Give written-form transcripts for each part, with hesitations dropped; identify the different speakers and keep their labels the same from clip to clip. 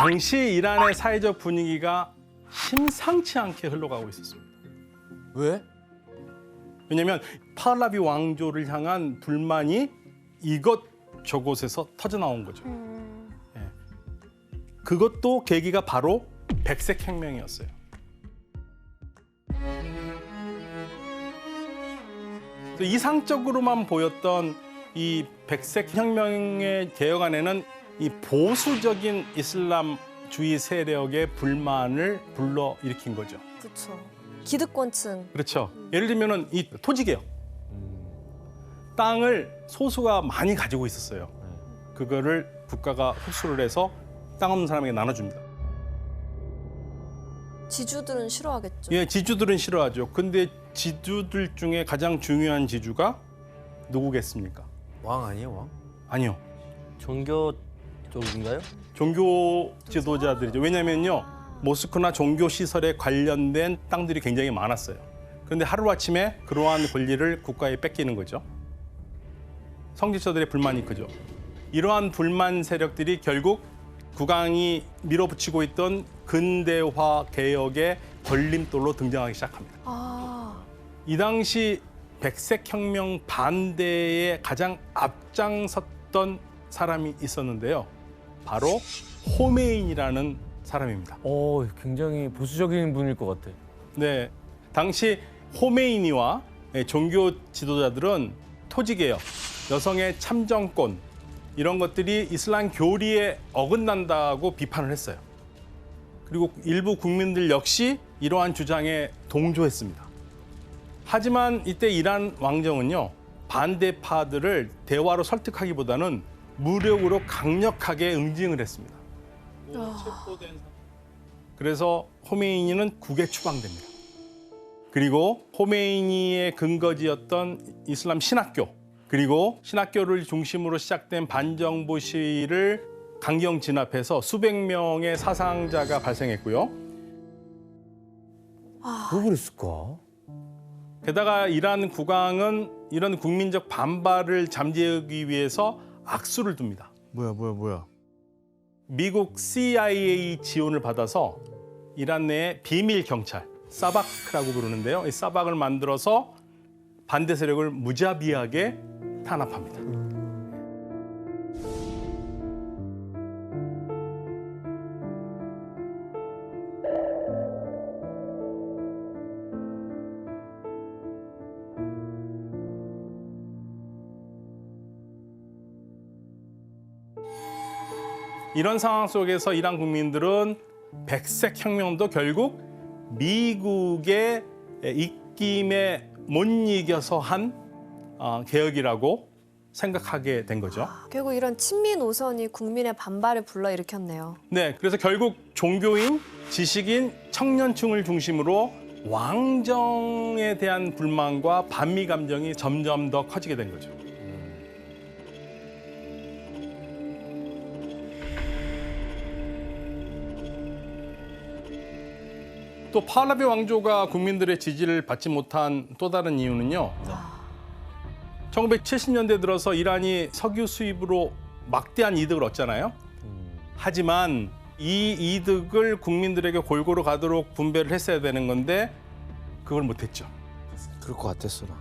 Speaker 1: 당시 이란의 사회적 분위기가 심상치 않게 흘러가고 있었습니다.
Speaker 2: 왜?
Speaker 1: 왜냐하면 파hlavi 왕조를 향한 불만이 이것 저곳에서 터져나온 거죠. 예. 그것도 계기가 바로 백색혁명이었어요. 이상적으로만 보였던 이 백색혁명의 개혁안에는 이 보수적인 이슬람주의 세력의 불만을 불러일으킨 거죠.
Speaker 3: 그렇죠. 기득권층.
Speaker 1: 그렇죠. 예를 들면은 이 토지개혁. 땅을 소수가 많이 가지고 있었어요. 그거를 국가가 흡수를 해서 땅 없는 사람에게 나눠줍니다.
Speaker 3: 지주들은 싫어하겠죠.
Speaker 1: 예, 지주들은 싫어하죠. 근데 지주들 중에 가장 중요한 지주가 누구겠습니까?
Speaker 2: 왕 아니에요, 왕?
Speaker 1: 아니요.
Speaker 4: 종교 쪽인가요?
Speaker 1: 종교 지도자들이죠. 왜냐면요. 모스크나 종교 시설에 관련된 땅들이 굉장히 많았어요. 그런데 하루아침에 그러한 권리를 국가에 뺏기는 거죠. 성직자들의 불만이 크죠. 이러한 불만 세력들이 결국 국왕이 밀어붙이고 있던 근대화 개혁의 걸림돌로 등장하기 시작합니다. 이 당시 백색혁명 반대에 가장 앞장섰던 사람이 있었는데요. 바로 호메인이라는 사람입니다.
Speaker 4: 굉장히 보수적인 분일 것 같아.
Speaker 1: 네, 당시 호메이니와 종교 지도자들은 토지개혁, 여성의 참정권 이런 것들이 이슬람 교리에 어긋난다고 비판을 했어요. 그리고 일부 국민들 역시 이러한 주장에 동조했습니다. 하지만 이때 이란 왕정은요, 반대파들을 대화로 설득하기보다는 무력으로 강력하게 응징을 했습니다. 그래서 호메이니는 국에 추방됩니다. 그리고 호메이니의 근거지였던 이슬람 신학교, 그리고 신학교를 중심으로 시작된 반정부 시위를 강경 진압해서 수백 명의 사상자가 발생했고요.
Speaker 2: 왜 그랬을까?
Speaker 1: 게다가 이란 국왕은 이런 국민적 반발을 잠재우기 위해서 악수를 둡니다.
Speaker 2: 뭐야?
Speaker 1: 미국 CIA 지원을 받아서 이란 내에 비밀 경찰, 사바크라고 부르는데요. 이 사박을 만들어서 반대 세력을 무자비하게 탄압합니다. 이런 상황 속에서 이란 국민들은 백색혁명도 결국 미국의 입김에 못 이겨서 한 개혁이라고 생각하게 된 거죠.
Speaker 3: 결국 이런 친미 노선이 국민의 반발을 불러일으켰네요.
Speaker 1: 네, 그래서 결국 종교인, 지식인, 청년층을 중심으로 왕정에 대한 불만과 반미 감정이 점점 더 커지게 된 거죠. 또 파hlavi 왕조가 국민들의 지지를 받지 못한 또 다른 이유는요. 1970년대 들어서 이란이 석유 수입으로 막대한 이득을 얻잖아요. 하지만 이 이득을 국민들에게 골고루 가도록 분배를 했어야 되는 건데 그걸 못했죠.
Speaker 2: 그럴 것 같았어, 나.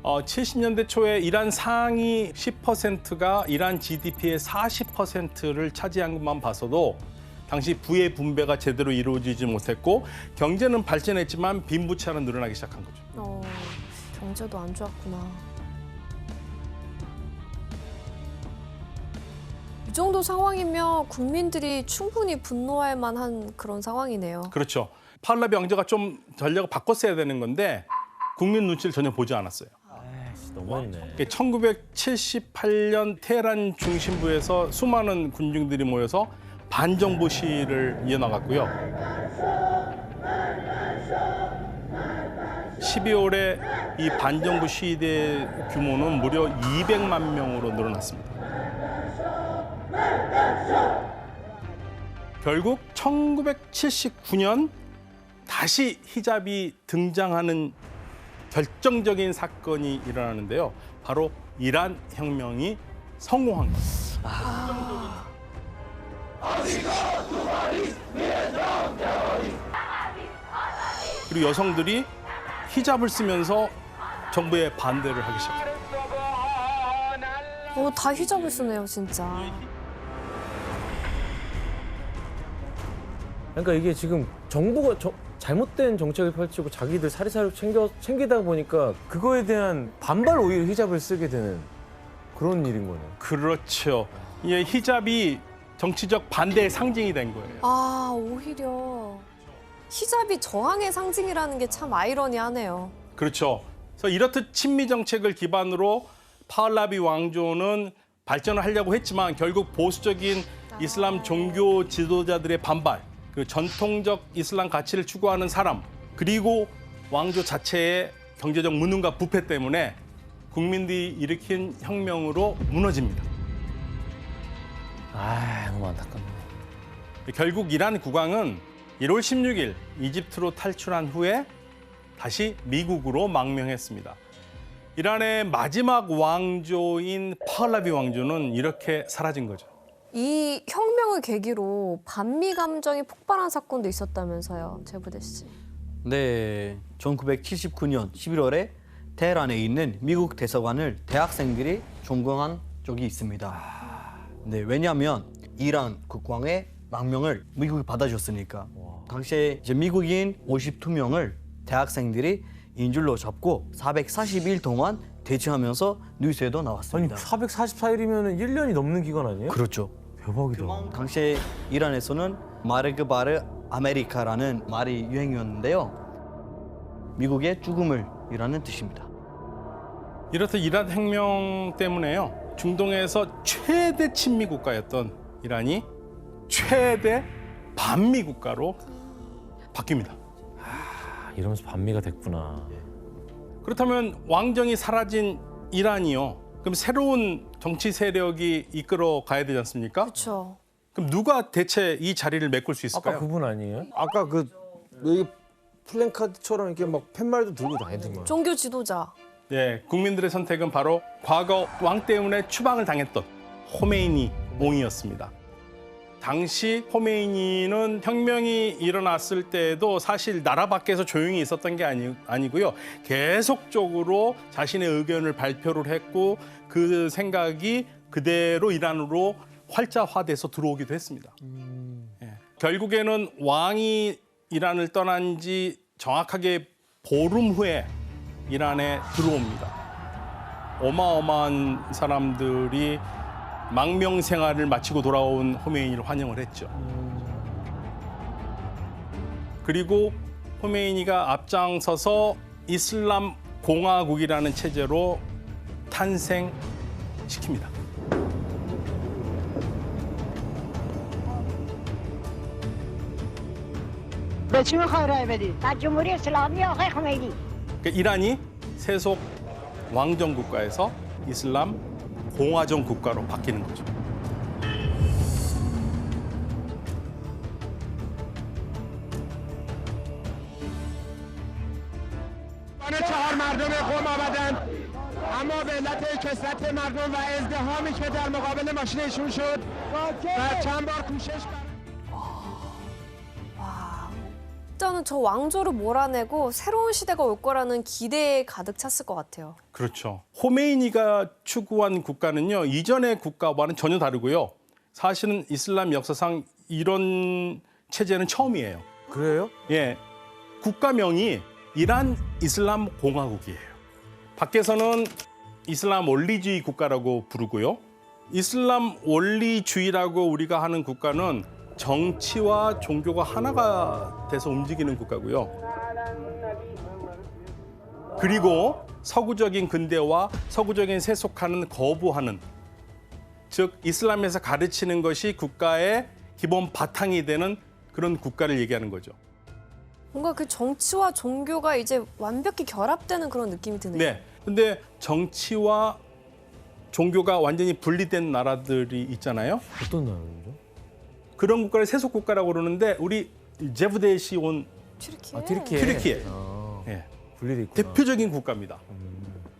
Speaker 1: 70년대 초에 이란 상위 10%가 이란 GDP의 40%를 차지한 것만 봐서도 당시 부의 분배가 제대로 이루어지지 못했고 경제는 발전했지만 빈부차는 늘어나기 시작한 거죠.
Speaker 3: 경제도 안 좋았구나. 이 정도 상황이면 국민들이 충분히 분노할 만한 그런 상황이네요.
Speaker 1: 그렇죠. 파hlavi 왕조가 좀 전략을 바꿨어야 되는 건데 국민 눈치를 전혀 보지 않았어요.
Speaker 4: 너무하네.
Speaker 1: 1978년 테헤란 중심부에서 수많은 군중들이 모여서 반정부 시위를 이어나갔고요. 12월에 이 반정부 시위대 규모는 무려 200만 명으로 늘어났습니다. 결국 1979년 다시 히잡이 등장하는 결정적인 사건이 일어나는데요. 바로 이란 혁명이 성공한 겁니다. 그리고 여성들이 히잡을 쓰면서 정부에 반대를 하기 시작합니다.
Speaker 3: 다 히잡을 쓰네요, 진짜.
Speaker 4: 그러니까 이게 지금 정부가 잘못된 정책을 펼치고 자기들 사리사리 챙기다 보니까 그거에 대한 반발 오히려 히잡을 쓰게 되는 그런 일인 거네요.
Speaker 1: 그렇죠. 이 히잡이 정치적 반대의 상징이 된 거예요.
Speaker 3: 아, 오히려 히잡이 저항의 상징이라는 게 참 아이러니하네요.
Speaker 1: 그렇죠. 그래서 이렇듯 친미 정책을 기반으로 파hlavi 왕조는 발전을 하려고 했지만 결국 보수적인 이슬람 종교 지도자들의 반발, 그 전통적 이슬람 가치를 추구하는 사람, 그리고 왕조 자체의 경제적 무능과 부패 때문에 국민들이 일으킨 혁명으로 무너집니다.
Speaker 4: 아, 너무 안타깝네.
Speaker 1: 결국 이란 국왕은 1월 16일 이집트로 탈출한 후에 다시 미국으로 망명했습니다. 이란의 마지막 왕조인 파hlavi 왕조는 이렇게 사라진 거죠.
Speaker 3: 이 혁명을 계기로 반미 감정이 폭발한 사건도 있었다면서요, 제부대 씨.
Speaker 5: 네, 1979년 11월에 테헤란에 있는 미국 대사관을 대학생들이 종공한 적이 있습니다. 네, 왜냐하면 이란 국왕의 망명을 미국이 받아줬으니까. 당시에 이제 미국인 52명을 대학생들이 인질로 잡고 440일 동안 대치하면서 뉴스에도
Speaker 4: 아니,
Speaker 5: 나왔습니다.
Speaker 4: 444일이면 1년이 넘는 기간 아니에요?
Speaker 5: 그렇죠.
Speaker 4: 대박이다.
Speaker 5: 당시에 이란에서는 마르그바르 아메리카라는 말이 유행이었는데요. 미국의 죽음을이라는 뜻입니다.
Speaker 1: 이렇듯 이란 혁명 때문에요. 중동에서 최대 친미 국가였던 이란이 최대 반미 국가로 바뀝니다.
Speaker 4: 이러면서 반미가 됐구나.
Speaker 1: 그렇다면 왕정이 사라진 이란이요. 그럼 새로운 정치 세력이 이끌어 가야 되지 않습니까?
Speaker 3: 그렇죠.
Speaker 1: 그럼 누가 대체 이 자리를 메꿀 수 있을까요?
Speaker 4: 아까 그분 아니에요?
Speaker 2: 아까 그 여기 플랜카드처럼 이렇게 막 팻말도 들고 다니더만.
Speaker 3: 종교 지도자.
Speaker 1: 네, 국민들의 선택은 바로 과거 왕 때문에 추방을 당했던 호메이니 옹이었습니다. 당시 호메이니는 혁명이 일어났을 때도 사실 나라 밖에서 조용히 있었던 게 아니고요. 계속적으로 자신의 의견을 발표를 했고 그 생각이 그대로 이란으로 활자화돼서 들어오기도 했습니다. 예. 결국에는 왕이 이란을 떠난 지 정확하게 보름 후에 이란에 들어옵니다. 어마어마한 사람들이 망명 생활을 마치고 돌아온 호메이니를 환영을 했죠. 그리고 호메이니가 앞장서서 이슬람 공화국이라는 체제로 탄생시킵니다.
Speaker 6: به چی میخوای رای بدی؟ از جمهوری اسلامی آقای خمینی.
Speaker 1: 그러니까 이란이 세속 왕정 국가에서 이슬람 공화정 국가로 바뀌는 거죠.
Speaker 7: چهار مردم قوم آمدند اما به علت کثرت مردم و ازدحامی که در مقابل ماشینشون شد و چند بار کوشش کرد
Speaker 3: 일단은 저 왕조를 몰아내고 새로운 시대가 올 거라는 기대에 가득 찼을 것 같아요.
Speaker 1: 그렇죠. 호메이니가 추구한 국가는요, 이전의 국가와는 전혀 다르고요. 사실은 이슬람 역사상 이런 체제는 처음이에요.
Speaker 2: 그래요?
Speaker 1: 예, 국가명이 이란 이슬람 공화국이에요. 밖에서는 이슬람 원리주의 국가라고 부르고요. 이슬람 원리주의라고 우리가 하는 국가는 정치와 종교가 하나가 돼서 움직이는 국가고요. 그리고 서구적인 근대와 서구적인 세속화는 거부하는, 즉 이슬람에서 가르치는 것이 국가의 기본 바탕이 되는 그런 국가를 얘기하는 거죠.
Speaker 3: 뭔가 그 정치와 종교가 이제 완벽히 결합되는 그런 느낌이 드네요.
Speaker 1: 네. 근데 정치와 종교가 완전히 분리된 나라들이 있잖아요.
Speaker 4: 어떤 나라죠?
Speaker 1: 그런 국가를 세속 국가라고 그러는데 우리 제브데이 씨 온
Speaker 3: 튀르키예.
Speaker 1: 튀르키예.
Speaker 4: 아,
Speaker 1: 예.
Speaker 4: 분리돼 있구나.
Speaker 1: 대표적인 국가입니다.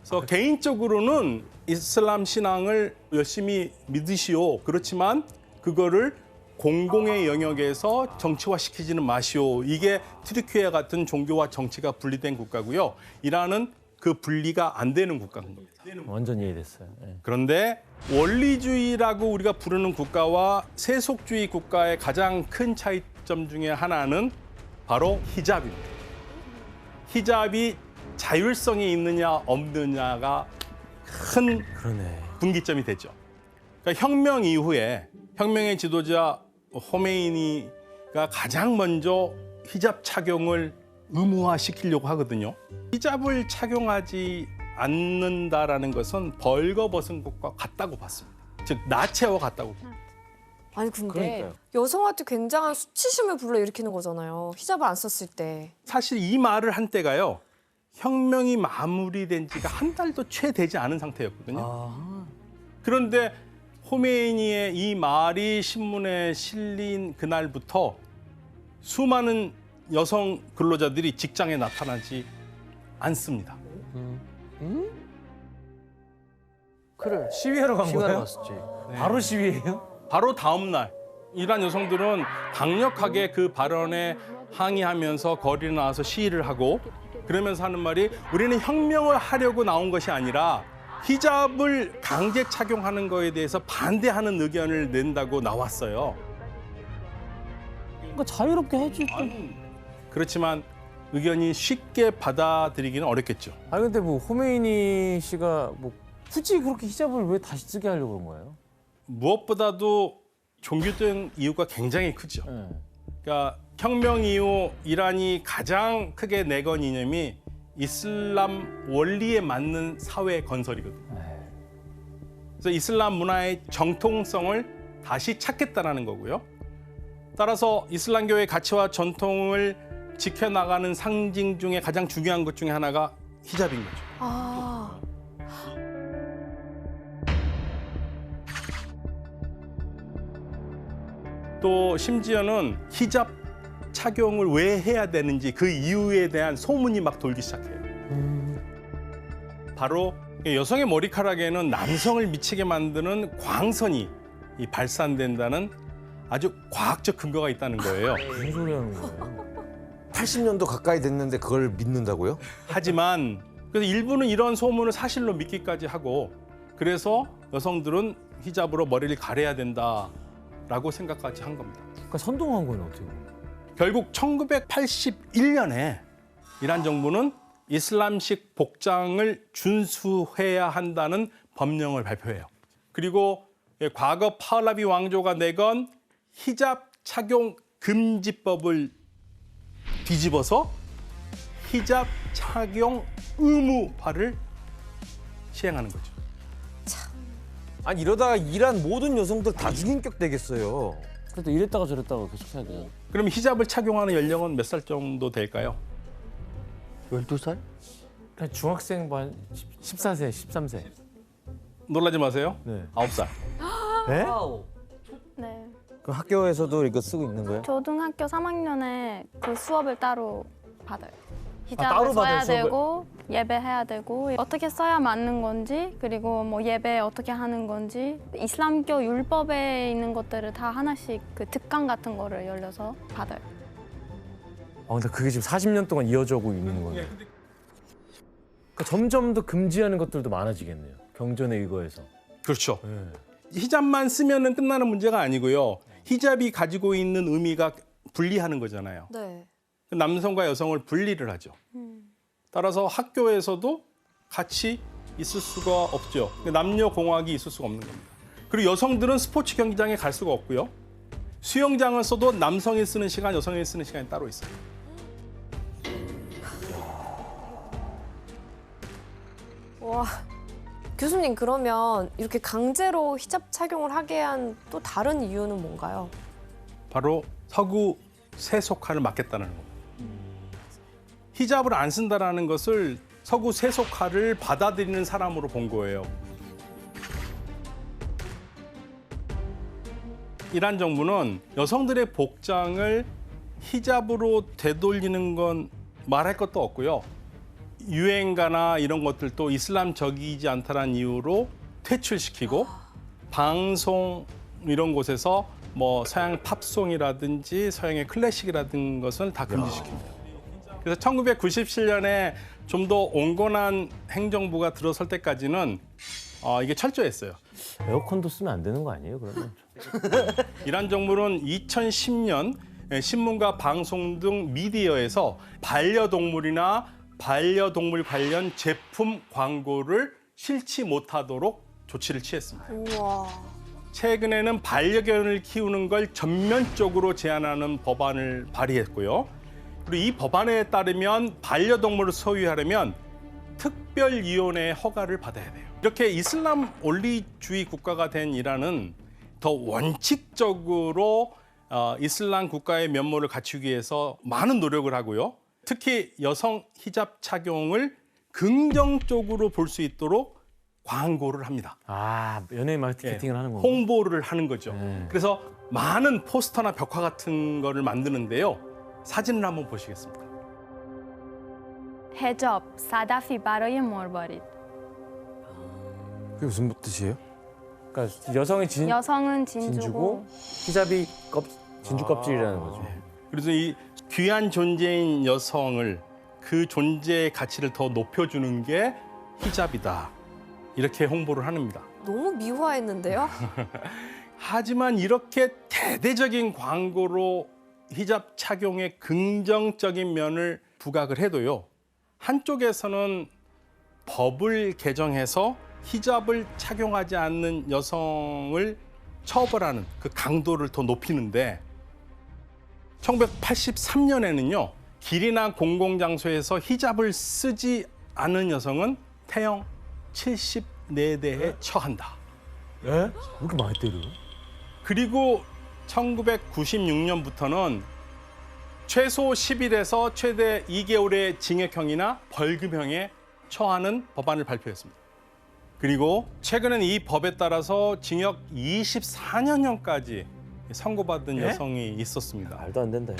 Speaker 1: 그래서 개인적으로는 이슬람 신앙을 열심히 믿으시오. 그렇지만 그거를 공공의 영역에서 정치화시키지는 마시오. 이게 튀르키예 같은 종교와 정치가 분리된 국가고요. 이란은 그 분리가 안 되는 국가인 겁니다.
Speaker 4: 완전 이해됐어요. 예.
Speaker 1: 그런데 원리주의라고 우리가 부르는 국가와 세속주의 국가의 가장 큰 차이점 중에 하나는 바로 히잡입니다. 히잡이 자율성이 있느냐 없느냐가 큰
Speaker 4: 그러네.
Speaker 1: 분기점이 되죠. 그러니까 혁명 이후에 혁명의 지도자 호메이니가 가장 먼저 히잡 착용을 의무화시키려고 하거든요. 히잡을 착용하지 않는다라는 것은 벌거벗은 것과 같다고 봤습니다. 즉 나체와 같다고.
Speaker 3: 아니 근데
Speaker 4: 그러니까요.
Speaker 3: 여성한테 굉장한 수치심을 불러일으키는 거잖아요. 히잡을 안 썼을 때.
Speaker 1: 사실 이 말을 한 때가요. 혁명이 마무리된 지가 한 달도 채 되지 않은 상태였거든요. 그런데 호메이니의 이 말이 신문에 실린 그날부터 수많은 여성 근로자들이 직장에 나타나지 않습니다.
Speaker 5: 그래.
Speaker 4: 시위하러 간
Speaker 5: 시간을
Speaker 4: 거예요?
Speaker 5: 갔었지.
Speaker 4: 바로 시위예요?
Speaker 1: 바로 다음 날 이란 여성들은 강력하게 그 발언에 항의하면서 거리에 나와서 시위를 하고 그러면서 하는 말이 우리는 혁명을 하려고 나온 것이 아니라 히잡을 강제 착용하는 거에 대해서 반대하는 의견을 낸다고 나왔어요.
Speaker 4: 그러니까 자유롭게 하지.
Speaker 1: 그렇지만 의견이 쉽게 받아들이기는 어렵겠죠.
Speaker 4: 아니 근데 뭐 호메이니 씨가 뭐 굳이 그렇게 히잡을 왜 다시 쓰게 하려고 그런 거예요?
Speaker 1: 무엇보다도 종교적 이유가 굉장히 크죠.
Speaker 4: 예.
Speaker 1: 그러니까 혁명 이후 이란이 가장 크게 내건 이념이 이슬람 원리에 맞는 사회 건설이거든요. 그래서 이슬람 문화의 정통성을 다시 찾겠다라는 거고요. 따라서 이슬람교의 가치와 전통을 지켜나가는 상징 중에 가장 중요한 것 중에 하나가 히잡인 거죠.
Speaker 3: 아,
Speaker 1: 또 심지어는 히잡 착용을 왜 해야 되는지 그 이유에 대한 소문이 막 돌기 시작해요. 바로 여성의 머리카락에는 남성을 미치게 만드는 광선이 발산된다는 아주 과학적 근거가 있다는 거예요.
Speaker 4: 무슨 소리 하는 거예요?
Speaker 2: 80년도 가까이 됐는데 그걸 믿는다고요?
Speaker 1: 하지만 그래서 일부는 이런 소문을 사실로 믿기까지 하고 그래서 여성들은 히잡으로 머리를 가려야 된다라고 생각까지 한 겁니다.
Speaker 4: 그러니까 선동한 거는 어떻게 보면.
Speaker 1: 결국 1981년에 이란 정부는 이슬람식 복장을 준수해야 한다는 법령을 발표해요. 그리고 과거 파hlavi 왕조가 내건 히잡 착용 금지법을 뒤집어서 히잡 착용 의무화를 시행하는 거죠.
Speaker 2: 아니 이러다가 이란 모든 여성들 다 죽인격 되겠어요.
Speaker 4: 그래도 이랬다가 저랬다가 계속 해야 되잖아.
Speaker 1: 그럼 히잡을 착용하는 연령은 몇 살 정도 될까요?
Speaker 5: 12살?
Speaker 4: 그냥 중학생 반 14세, 13세.
Speaker 1: 놀라지 마세요.
Speaker 4: 네.
Speaker 1: 9살.
Speaker 2: 네?
Speaker 8: 네.
Speaker 2: 그 학교에서도 이거 쓰고 있는 거예요?
Speaker 8: 초등학교 3학년에 그 수업을 따로 받아요. 히잡을
Speaker 4: 따로 받아요,
Speaker 8: 써야
Speaker 4: 수업을?
Speaker 8: 되고 예배해야 되고 어떻게 써야 맞는 건지 그리고 뭐 예배 어떻게 하는 건지 이슬람교 율법에 있는 것들을 다 하나씩 그 특강 같은 거를 열려서 받아요.
Speaker 4: 아 근데 그게 지금 40년 동안 이어져 오고 있는 거네요. 그러니까 점점 더 금지하는 것들도 많아지겠네요. 경전에 의거해서.
Speaker 1: 그렇죠.
Speaker 4: 네.
Speaker 1: 히잡만 쓰면은 끝나는 문제가 아니고요. 히잡이 가지고 있는 의미가 분리하는 거잖아요.
Speaker 3: 네.
Speaker 1: 남성과 여성을 분리를 하죠. 따라서 학교에서도 같이 있을 수가 없죠. 남녀 공학이 있을 수가 없는 겁니다. 그리고 여성들은 스포츠 경기장에 갈 수가 없고요. 수영장을 써도 남성이 쓰는 시간, 여성이 쓰는 시간이 따로 있어요.
Speaker 3: 와. 교수님 그러면 이렇게 강제로 히잡 착용을 하게 한 또 다른 이유는 뭔가요?
Speaker 1: 바로 서구 세속화를 막겠다는 겁니다. 히잡을 안 쓴다라는 것을 서구 세속화를 받아들이는 사람으로 본 거예요. 이란 정부는 여성들의 복장을 히잡으로 되돌리는 건 말할 것도 없고요. 유행가나 이런 것들도 이슬람적이지 않다는 이유로 퇴출시키고 방송 이런 곳에서 뭐 서양 팝송이라든지 서양의 클래식이라든 것을 다 금지시킵니다. 그래서 1997년에 좀 더 온건한 행정부가 들어설 때까지는 이게 철저했어요.
Speaker 4: 에어컨도 쓰면 안 되는 거 아니에요, 그러면?
Speaker 1: 이란 정부는 2010년 신문과 방송 등 미디어에서 반려동물이나 반려동물 관련 제품 광고를 실지 못하도록 조치를 취했습니다.
Speaker 3: 우와.
Speaker 1: 최근에는 반려견을 키우는 걸 전면적으로 제한하는 법안을 발의했고요. 그리고 이 법안에 따르면 반려동물을 소유하려면 특별위원회의 허가를 받아야 돼요. 이렇게 이슬람 원리주의 국가가 된 이란은 더 원칙적으로 이슬람 국가의 면모를 갖추기 위해서 많은 노력을 하고요. 특히 여성 히잡 착용을 긍정적으로 볼 수 있도록 광고를 합니다.
Speaker 4: 아, 연예인 마케팅을 하는 거구나.
Speaker 1: 홍보를 하는 거죠. 그래서 많은 포스터나 벽화 같은 거를 만드는데요. 사진을 한번 보시겠습니다.
Speaker 8: هجاب صدفی برای مربارید.
Speaker 2: 그게 무슨 뜻이에요?
Speaker 4: 그러니까 여성이
Speaker 8: 여성은
Speaker 4: 진주고
Speaker 8: 진주고
Speaker 4: 히잡이 진주 껍질이라는 거죠.
Speaker 1: 그래서 이 귀한 존재인 여성을 그 존재의 가치를 더 높여주는 게 히잡이다. 이렇게 홍보를 합니다.
Speaker 3: 너무 미화했는데요?
Speaker 1: 하지만 이렇게 대대적인 광고로 히잡 착용의 긍정적인 면을 부각을 해도요. 한쪽에서는 법을 개정해서 히잡을 착용하지 않는 여성을 처벌하는 그 강도를 더 높이는데 1983년에는요. 길이나 공공장소에서 히잡을 쓰지 않은 여성은 태형 74대에 처한다.
Speaker 4: 예? 왜 이렇게 많이 때려요?
Speaker 1: 그리고 1996년부터는 최소 10일에서 최대 2개월의 징역형이나 벌금형에 처하는 법안을 발표했습니다. 그리고 최근엔 이 법에 따라서 징역 24년형까지 선고받은 여성이 있었습니다.
Speaker 4: 말도 안 된다.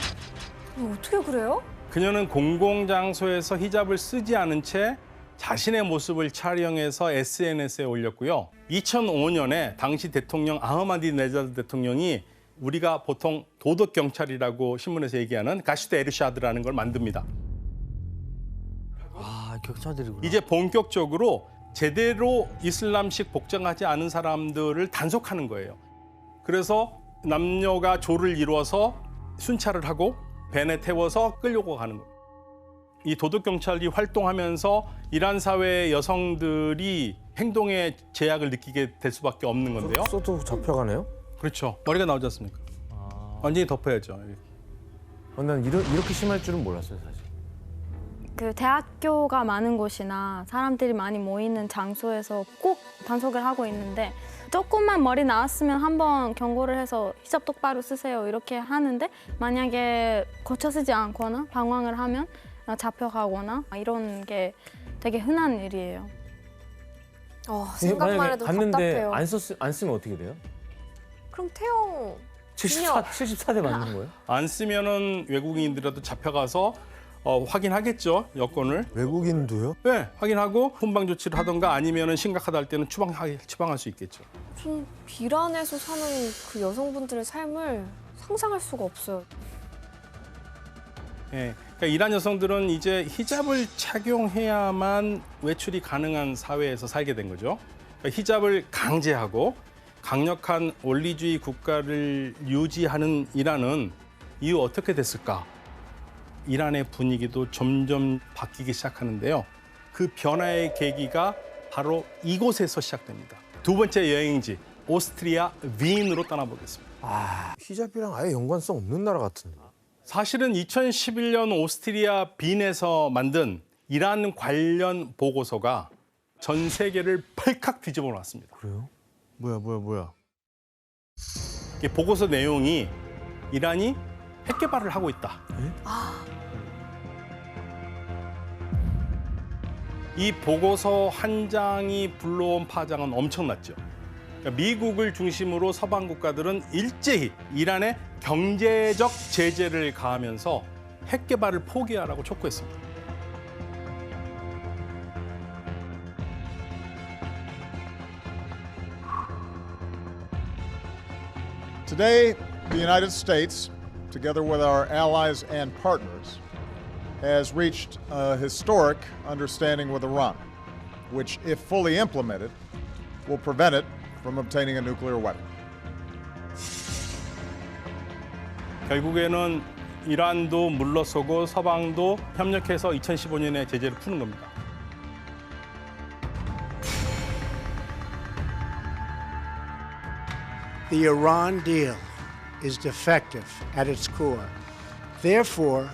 Speaker 3: 어떻게 그래요?
Speaker 1: 그녀는 공공장소에서 히잡을 쓰지 않은 채 자신의 모습을 촬영해서 SNS에 올렸고요. 2005년에 당시 대통령 아흐마디네자드 대통령이 우리가 보통 도덕 경찰이라고 신문에서 얘기하는 가시드 에르샤드라는 걸 만듭니다.
Speaker 5: 아, 격차들이구나.
Speaker 1: 이제 본격적으로 제대로 이슬람식 복장하지 않은 사람들을 단속하는 거예요. 그래서 남녀가 조를 이루어서 순찰을 하고 벤에 태워서 끌려고 가는 거예요. 이 도덕 경찰이 활동하면서 이란 사회의 여성들이 행동에 제약을 느끼게 될 수밖에 없는 건데요.
Speaker 2: 써도 잡혀가네요?
Speaker 1: 그렇죠. 머리가 나오지 않습니까? 완전히 덮어야죠.
Speaker 4: 난 이렇게 심할 줄은 몰랐어요, 사실.
Speaker 8: 그 대학교가 많은 곳이나 사람들이 많이 모이는 장소에서 꼭 단속을 하고 있는데 조금만 머리 나왔으면 한번 경고를 해서 히잡 똑바로 쓰세요 이렇게 하는데 만약에 고쳐 쓰지 않거나 방황을 하면 잡혀가거나 이런 게 되게 흔한 일이에요.
Speaker 3: 생각만
Speaker 4: 만약에
Speaker 3: 해도
Speaker 4: 갔는데
Speaker 3: 답답해요.
Speaker 4: 안 쓰면 어떻게 돼요?
Speaker 3: 그럼 태영
Speaker 4: 74대 맞는 거예요?
Speaker 1: 안 쓰면은 외국인들이라도 잡혀가서 확인하겠죠, 여권을.
Speaker 2: 외국인도요?
Speaker 1: 네, 확인하고 훈방 조치를 하던가 아니면은 심각하다 할 때는 추방할 수 있겠죠.
Speaker 3: 좀 비란에서 사는 그 여성분들의 삶을 상상할 수가 없어요.
Speaker 1: 예, 그러니까 이란 여성들은 이제 히잡을 착용해야만 외출이 가능한 사회에서 살게 된 거죠. 그러니까 히잡을 강제하고 강력한 원리주의 국가를 유지하는 이란은 이후 어떻게 됐을까? 이란의 분위기도 점점 바뀌기 시작하는데요. 그 변화의 계기가 바로 이곳에서 시작됩니다. 두 번째 여행지, 오스트리아 윈으로 떠나보겠습니다.
Speaker 2: 히잡이랑 아예 연관성 없는 나라 같은데.
Speaker 1: 사실은 2011년 오스트리아 빈에서 만든 이란 관련 보고서가 전 세계를 펄칵 뒤집어 놨습니다.
Speaker 2: 그래요? 뭐야?
Speaker 1: 이 보고서 내용이 이란이 핵 개발을 하고 있다. 이 보고서 한 장이 불러온 파장은 엄청났죠. 그러니까 미국을 중심으로 서방 국가들은 일제히 이란에 경제적 제재를 가하면서 핵 개발을 포기하라고 촉구했습니다.
Speaker 9: Today, the United States, together with our allies and partners, has reached a historic understanding with Iran, which, if fully implemented, will prevent it from obtaining a nuclear weapon.
Speaker 1: 결국에는 이란도 물러서고 서방도 협력해서 2015년에 제재를 푸는 겁니다.
Speaker 10: The Iran deal is defective at its core. Therefore,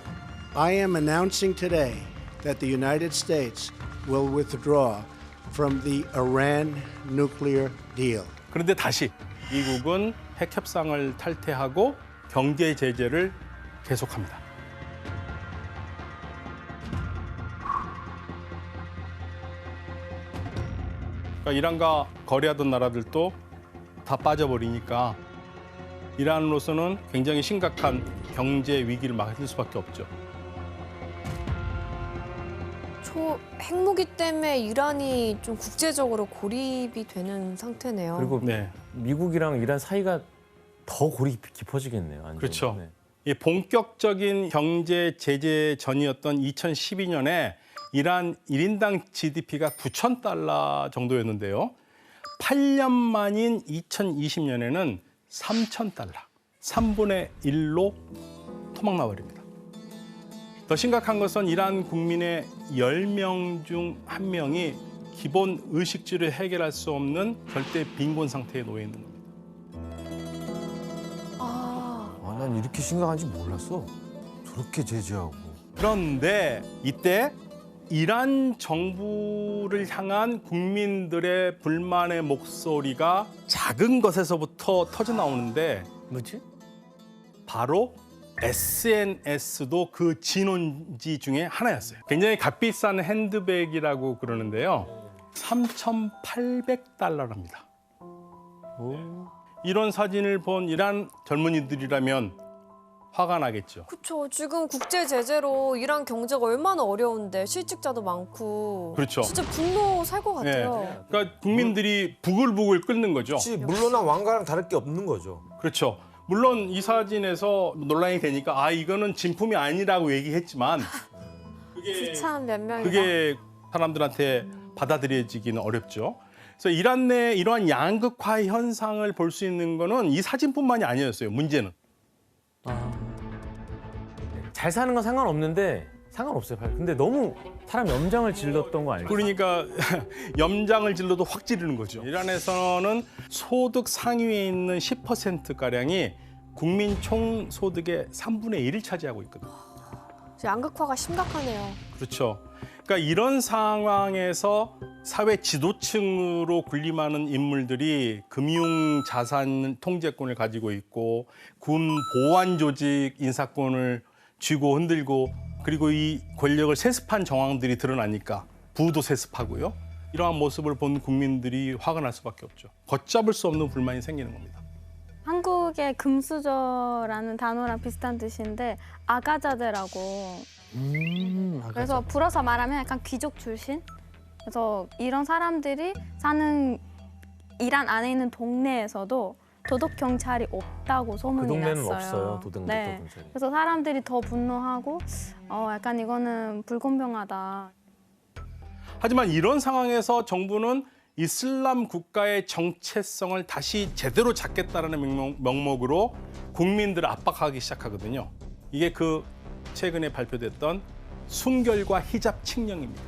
Speaker 10: I am announcing today that the United States will withdraw from the Iran nuclear deal.
Speaker 1: 그런데 다시 미국은 핵 협상을 탈퇴하고 경제 제재를 계속합니다. 그러니까 이란과 거래하던 나라들도 다 빠져버리니까 이란으로서는 굉장히 심각한 경제 위기를 맞을 수밖에 없죠.
Speaker 3: 핵무기 때문에 이란이 좀 국제적으로 고립이 되는 상태네요.
Speaker 4: 그리고
Speaker 1: 네.
Speaker 4: 미국이랑 이란 사이가 더 고립이 깊어지겠네요. 완전히.
Speaker 1: 그렇죠.
Speaker 4: 네.
Speaker 1: 이 본격적인 경제 제재 전이었던 2012년에 이란 1인당 GDP가 9,000달러 정도였는데요. 8년 만인 2020년에는 3,000달러, 3분의 1로 토막나버립니다. 더 심각한 것은 이란 국민의 10명 중 1명이 기본 의식주를 해결할 수 없는 절대 빈곤 상태에 놓여 있는 겁니다.
Speaker 2: 난 이렇게 심각한지 몰랐어. 저렇게 제재하고.
Speaker 1: 그런데 이때 이란 정부를 향한 국민들의 불만의 목소리가 작은 것에서부터 터져 나오는데
Speaker 5: 뭐지?
Speaker 1: 바로 SNS도 그 진원지 중에 하나였어요. 굉장히 값비싼 핸드백이라고 그러는데요. 3,800달러랍니다. 이런 사진을 본 이란 젊은이들이라면 화가 나겠죠.
Speaker 3: 그렇죠. 지금 국제 제재로 이란 경제가 얼마나 어려운데 실직자도 많고.
Speaker 1: 그렇죠.
Speaker 3: 진짜 분노 살 것 같아요.
Speaker 1: 그러니까 국민들이 부글부글 끓는 거죠.
Speaker 2: 그렇지, 물론은 왕가랑 다를 게 없는 거죠.
Speaker 1: 그렇죠. 물론 이 사진에서 논란이 되니까 이거는 진품이 아니라고 얘기했지만
Speaker 3: 부참 몇 명이나.
Speaker 1: 그게 사람들한테 받아들여지기는 어렵죠. 그래서 이란 내 이러한 양극화 현상을 볼 수 있는 거는 이 사진뿐만이 아니었어요. 문제는.
Speaker 4: 잘 사는 건 상관없는데 상관없어요. 근데 너무 사람 염장을 질렀던 거 아니에요?
Speaker 1: 그러니까 염장을 질러도 확 지르는 거죠. 이란에서는 소득 상위에 있는 10%가량이 국민 총 소득의 3분의 1을 차지하고 있거든요.
Speaker 3: 양극화가 심각하네요.
Speaker 1: 그렇죠. 그러니까 이런 상황에서 사회 지도층으로 군림하는 인물들이 금융 자산 통제권을 가지고 있고 군 보안 조직 인사권을 쥐고 흔들고 그리고 이 권력을 세습한 정황들이 드러나니까 부도 세습하고요. 이러한 모습을 본 국민들이 화가 날 수밖에 없죠. 걷잡을 수 없는 불만이 생기는 겁니다.
Speaker 8: 한국의 금수저라는 단어랑 비슷한 뜻인데 아가자대라고. 그래서 불어서 말하면 약간 귀족 출신. 그래서 이런 사람들이 사는 이란 안에 있는 동네에서도 도덕 경찰이 없다고 소문이
Speaker 4: 그 동네는
Speaker 8: 났어요.
Speaker 4: 없어요. 도덕 경찰이.
Speaker 8: 그래서 사람들이 더 분노하고 약간 이거는 불공평하다.
Speaker 1: 하지만 이런 상황에서 정부는 이슬람 국가의 정체성을 다시 제대로 잡겠다라는 명목으로 국민들을 압박하기 시작하거든요. 이게 그 최근에 발표됐던 순결과 히잡 칙령입니다.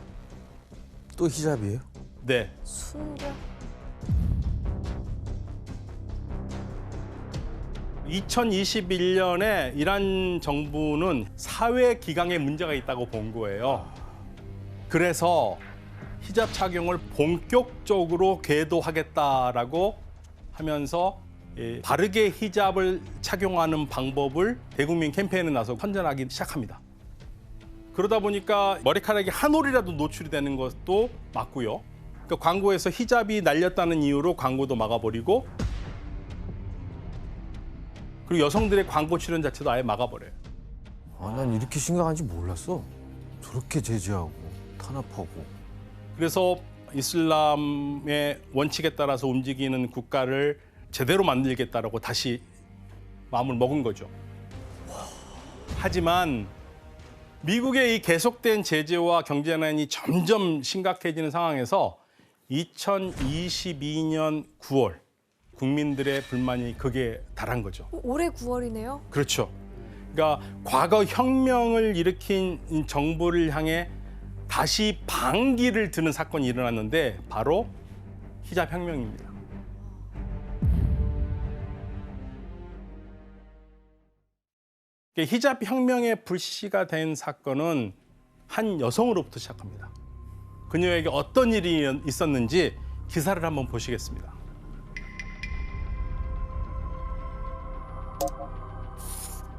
Speaker 2: 또 히잡이에요?
Speaker 1: 네.
Speaker 3: 순결.
Speaker 1: 2021년에 이란 정부는 사회 기강에 문제가 있다고 본 거예요. 그래서 히잡 착용을 본격적으로 계도하겠다라고 하면서 바르게 히잡을 착용하는 방법을 대국민 캠페인에 나서 선전하기 시작합니다. 그러다 보니까 머리카락이 한 올이라도 노출이 되는 것도 맞고요. 그러니까 광고에서 히잡이 날렸다는 이유로 광고도 막아버리고 그리고 여성들의 광고 출연 자체도 아예 막아버려요.
Speaker 2: 난 이렇게 심각한지 몰랐어. 저렇게 제재하고 탄압하고.
Speaker 1: 그래서 이슬람의 원칙에 따라서 움직이는 국가를 제대로 만들겠다라고 다시 마음을 먹은 거죠. 하지만 미국의 이 계속된 제재와 경제난이 점점 심각해지는 상황에서 2022년 9월 국민들의 불만이 극에 달한 거죠.
Speaker 3: 올해 9월이네요.
Speaker 1: 그렇죠. 그러니까 과거 혁명을 일으킨 정부를 향해 다시 반기를 드는 사건이 일어났는데 바로 히잡 혁명입니다. 히잡 혁명의 불씨가 된 사건은 한 여성으로부터 시작합니다. 그녀에게 어떤 일이 있었는지 기사를 한번 보시겠습니다.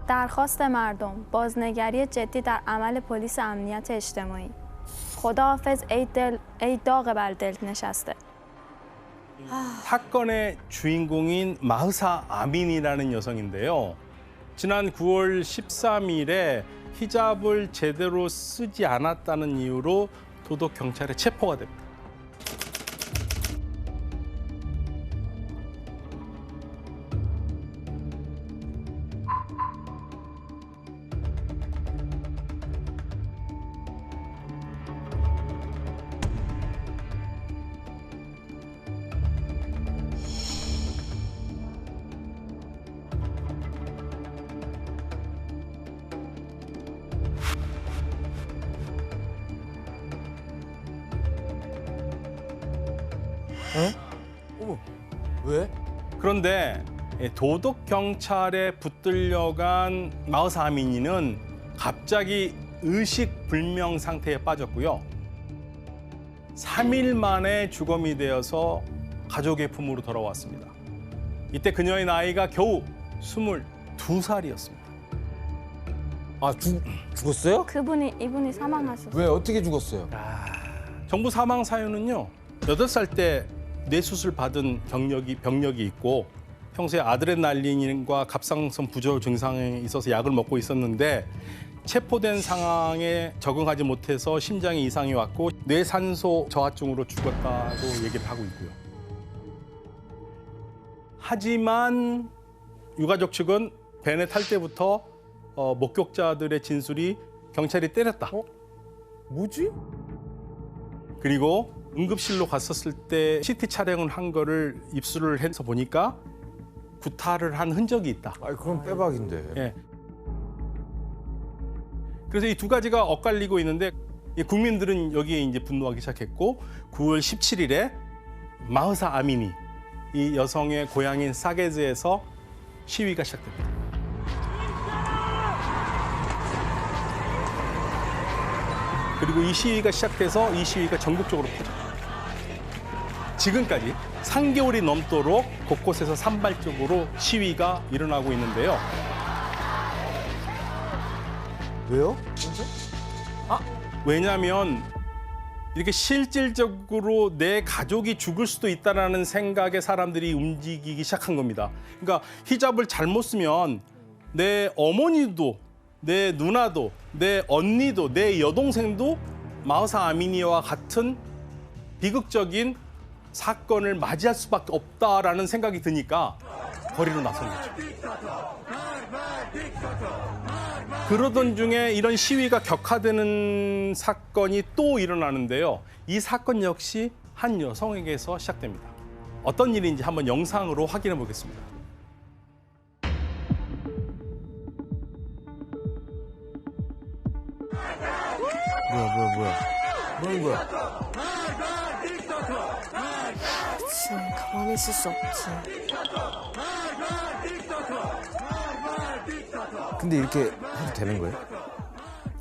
Speaker 8: درخواست مردم بازنگری جدی در عمل پلیس امنیت اجتماعی خداحافظ ای داغ بر دل نشسته
Speaker 1: 사건의 주인공인 마흐사 아민이라는 여성인데요. 지난 9월 13일에 히잡을 제대로 쓰지 않았다는 이유로 도덕 경찰에 체포가 됩니다.
Speaker 2: 왜?
Speaker 1: 그런데 도덕 경찰에 붙들려간 마흐사 아미니는 갑자기 의식 불명 상태에 빠졌고요. 3일 만에 주검이 되어서 가족의 품으로 돌아왔습니다. 이때 그녀의 나이가 겨우 22살이었습니다.
Speaker 2: 아, 죽었어요?
Speaker 8: 이분이 사망하셨어요.
Speaker 2: 왜 어떻게 죽었어요?
Speaker 1: 정부 사망 사유는요. 8살 때 뇌수술 받은 병력이 있고 평소에 아드레날린과 갑상선 부조 증상이 있어서 약을 먹고 있었는데 체포된 상황에 적응하지 못해서 심장에 이상이 왔고 뇌산소 저하증으로 죽었다고 얘기를 하고 있고요. 하지만 유가족 측은 벤에 탈 때부터 목격자들의 진술이 경찰이 때렸다.
Speaker 2: 뭐지?
Speaker 1: 그리고 응급실로 갔었을 때 CT 촬영을 한 거를 입수를 해서 보니까 구타를 한 흔적이 있다.
Speaker 2: 아, 그건 빼박인데.
Speaker 1: 예. 그래서 이 두 가지가 엇갈리고 있는데 국민들은 여기에 이제 분노하기 시작했고 9월 17일에 마흐사 아미니 이 여성의 고향인 사게즈에서 시위가 시작됩니다. 그리고 이 시위가 시작돼서 이 시위가 전국적으로 퍼집니다. 지금까지 3개월이 넘도록 곳곳에서 산발적으로 시위가 일어나고 있는데요.
Speaker 2: 왜요?
Speaker 1: 왜냐하면 이렇게 실질적으로 내 가족이 죽을 수도 있다는 생각에 사람들이 움직이기 시작한 겁니다. 그러니까 히잡을 잘못 쓰면 내 어머니도 내 누나도 내 언니도 내 여동생도 마흐사 아미니와 같은 비극적인 사건을 맞이할 수밖에 없다라는 생각이 드니까 거리로 나선 거죠. 그러던 중에 이런 시위가 격화되는 사건이 또 일어나는데요. 이 사건 역시 한 여성에게서 시작됩니다. 어떤 일인지 한번 영상으로 확인해 보겠습니다.
Speaker 2: 뭐야? 뭐는 거야?
Speaker 3: 그치, 가만히 있을 수 없지.
Speaker 2: 근데 이렇게 해도 되는 거예요?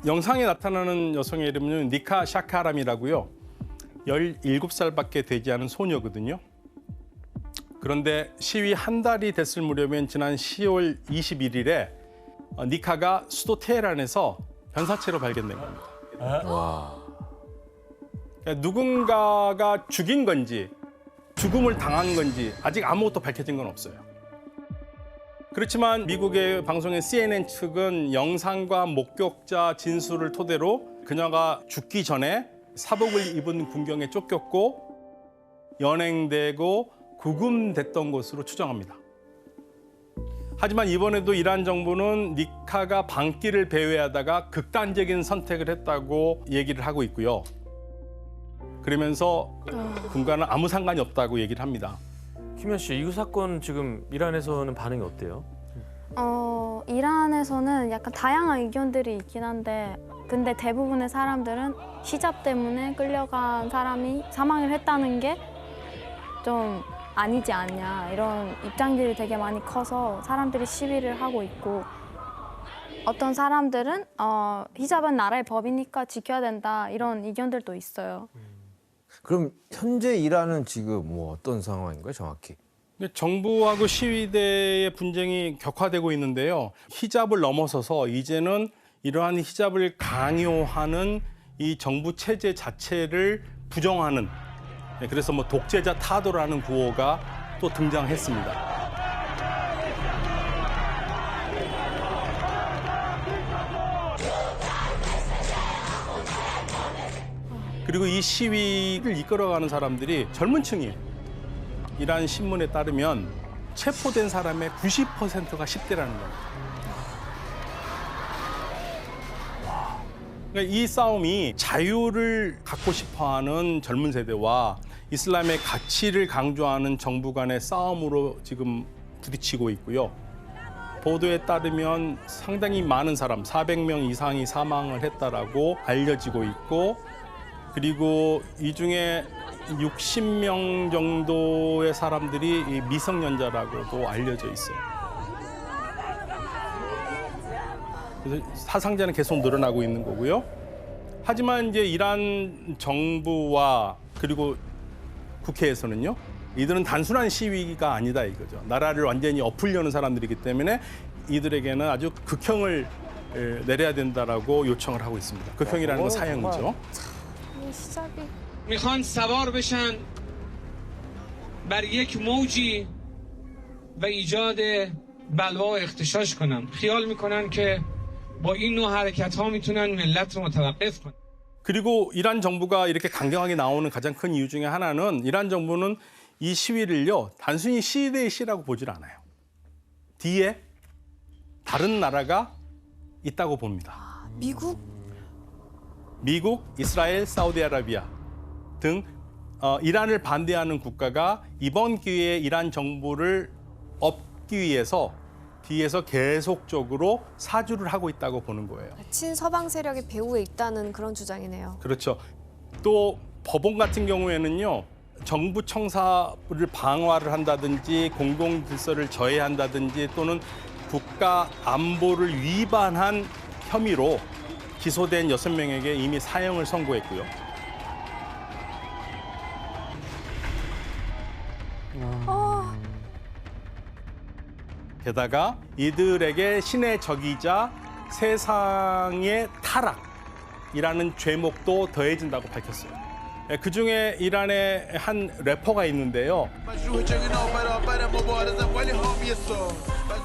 Speaker 1: 영상에 나타나는 여성의 이름은 니카 샤카람이라고요. 17살밖에 되지 않은 소녀거든요. 그런데 시위 한 달이 됐을 무렵엔 지난 10월 21일에 니카가 수도 테헤란에서 변사체로 발견된 겁니다. 그러니까 누군가가 죽인 건지 죽음을 당한 건지 아직 아무것도 밝혀진 건 없어요. 그렇지만 미국의 방송인 CNN 측은 영상과 목격자 진술을 토대로 그녀가 죽기 전에 사복을 입은 군경에 쫓겼고 연행되고 구금됐던 것으로 추정합니다. 하지만 이번에도 이란 정부는 니카가 반기를 배회하다가 극단적인 선택을 했다고 얘기를 하고 있고요. 그러면서 군과는 아무 상관이 없다고 얘기를 합니다.
Speaker 4: 김현 씨, 이 사건 지금 이란에서는 반응이 어때요?
Speaker 8: 이란에서는 약간 다양한 의견들이 있긴 한데 근데 대부분의 사람들은 히잡 때문에 끌려간 사람이 사망을 했다는 게 좀 아니지 않냐 이런 입장들이 되게 많이 커서 사람들이 시위를 하고 있고 어떤 사람들은 히잡은 나라의 법이니까 지켜야 된다 이런 의견들도 있어요.
Speaker 2: 그럼 현재 이란은 지금 뭐 어떤 상황인가요, 정확히?
Speaker 1: 정부하고 시위대의 분쟁이 격화되고 있는데요. 히잡을 넘어서서 이제는 이러한 히잡을 강요하는 이 정부 체제 자체를 부정하는, 그래서 뭐 독재자 타도라는 구호가 또 등장했습니다. 그리고 이 시위를 이끌어가는 사람들이 젊은 층이에요. 이란 신문에 따르면 체포된 사람의 90%가 10대라는 겁니다. 그러니까 이 싸움이 자유를 갖고 싶어하는 젊은 세대와 이슬람의 가치를 강조하는 정부 간의 싸움으로 지금 부딪히고 있고요. 보도에 따르면 상당히 많은 사람, 400명 이상이 사망을 했다라고 알려지고 있고, 그리고 이 중에 60명 정도의 사람들이 이 미성년자라고도 알려져 있어요. 그래서 사상자는 계속 늘어나고 있는 거고요. 하지만 이제 이란 정부와 그리고 국회에서는요, 이들은 단순한 시위가 아니다 이거죠. 나라를 완전히 엎으려는 사람들이기 때문에 이들에게는 아주 극형을 내려야 된다라고 요청을 하고 있습니다. 극형이라는 건 사형이죠.
Speaker 3: 이 히잡이
Speaker 7: میخوان سوار بشن بر یک موجی و ایجاد بلوا و اغتشاش کنن خیال میکنن که با این نوع حرکت ها میتونن ملت رو متوقف کنن.
Speaker 1: 그리고 이란 정부가 이렇게 강경하게 나오는 가장 큰 이유 중에 하나는 이란 정부는 이 시위를요 단순히 시위 대 시라고 보질 않아요. 뒤에 다른 나라가 있다고 봅니다. 미국, 이스라엘, 사우디아라비아 등 이란을 반대하는 국가가 이번 기회에 이란 정부를 엎기 위해서 뒤에서 계속적으로 사주를 하고 있다고 보는 거예요.
Speaker 3: 친서방 세력의 배후에 있다는 그런 주장이네요.
Speaker 1: 그렇죠. 또 법원 같은 경우에는요. 정부 청사를 방화를 한다든지 공공 질서를 저해한다든지 또는 국가 안보를 위반한 혐의로 기소된 6명에게 이미 사형을 선고했고요. 게다가 이들에게 신의 적이자 세상의 타락이라는 죄목도 더해진다고 밝혔어요. 그중에 이란의 한 래퍼가 있는데요.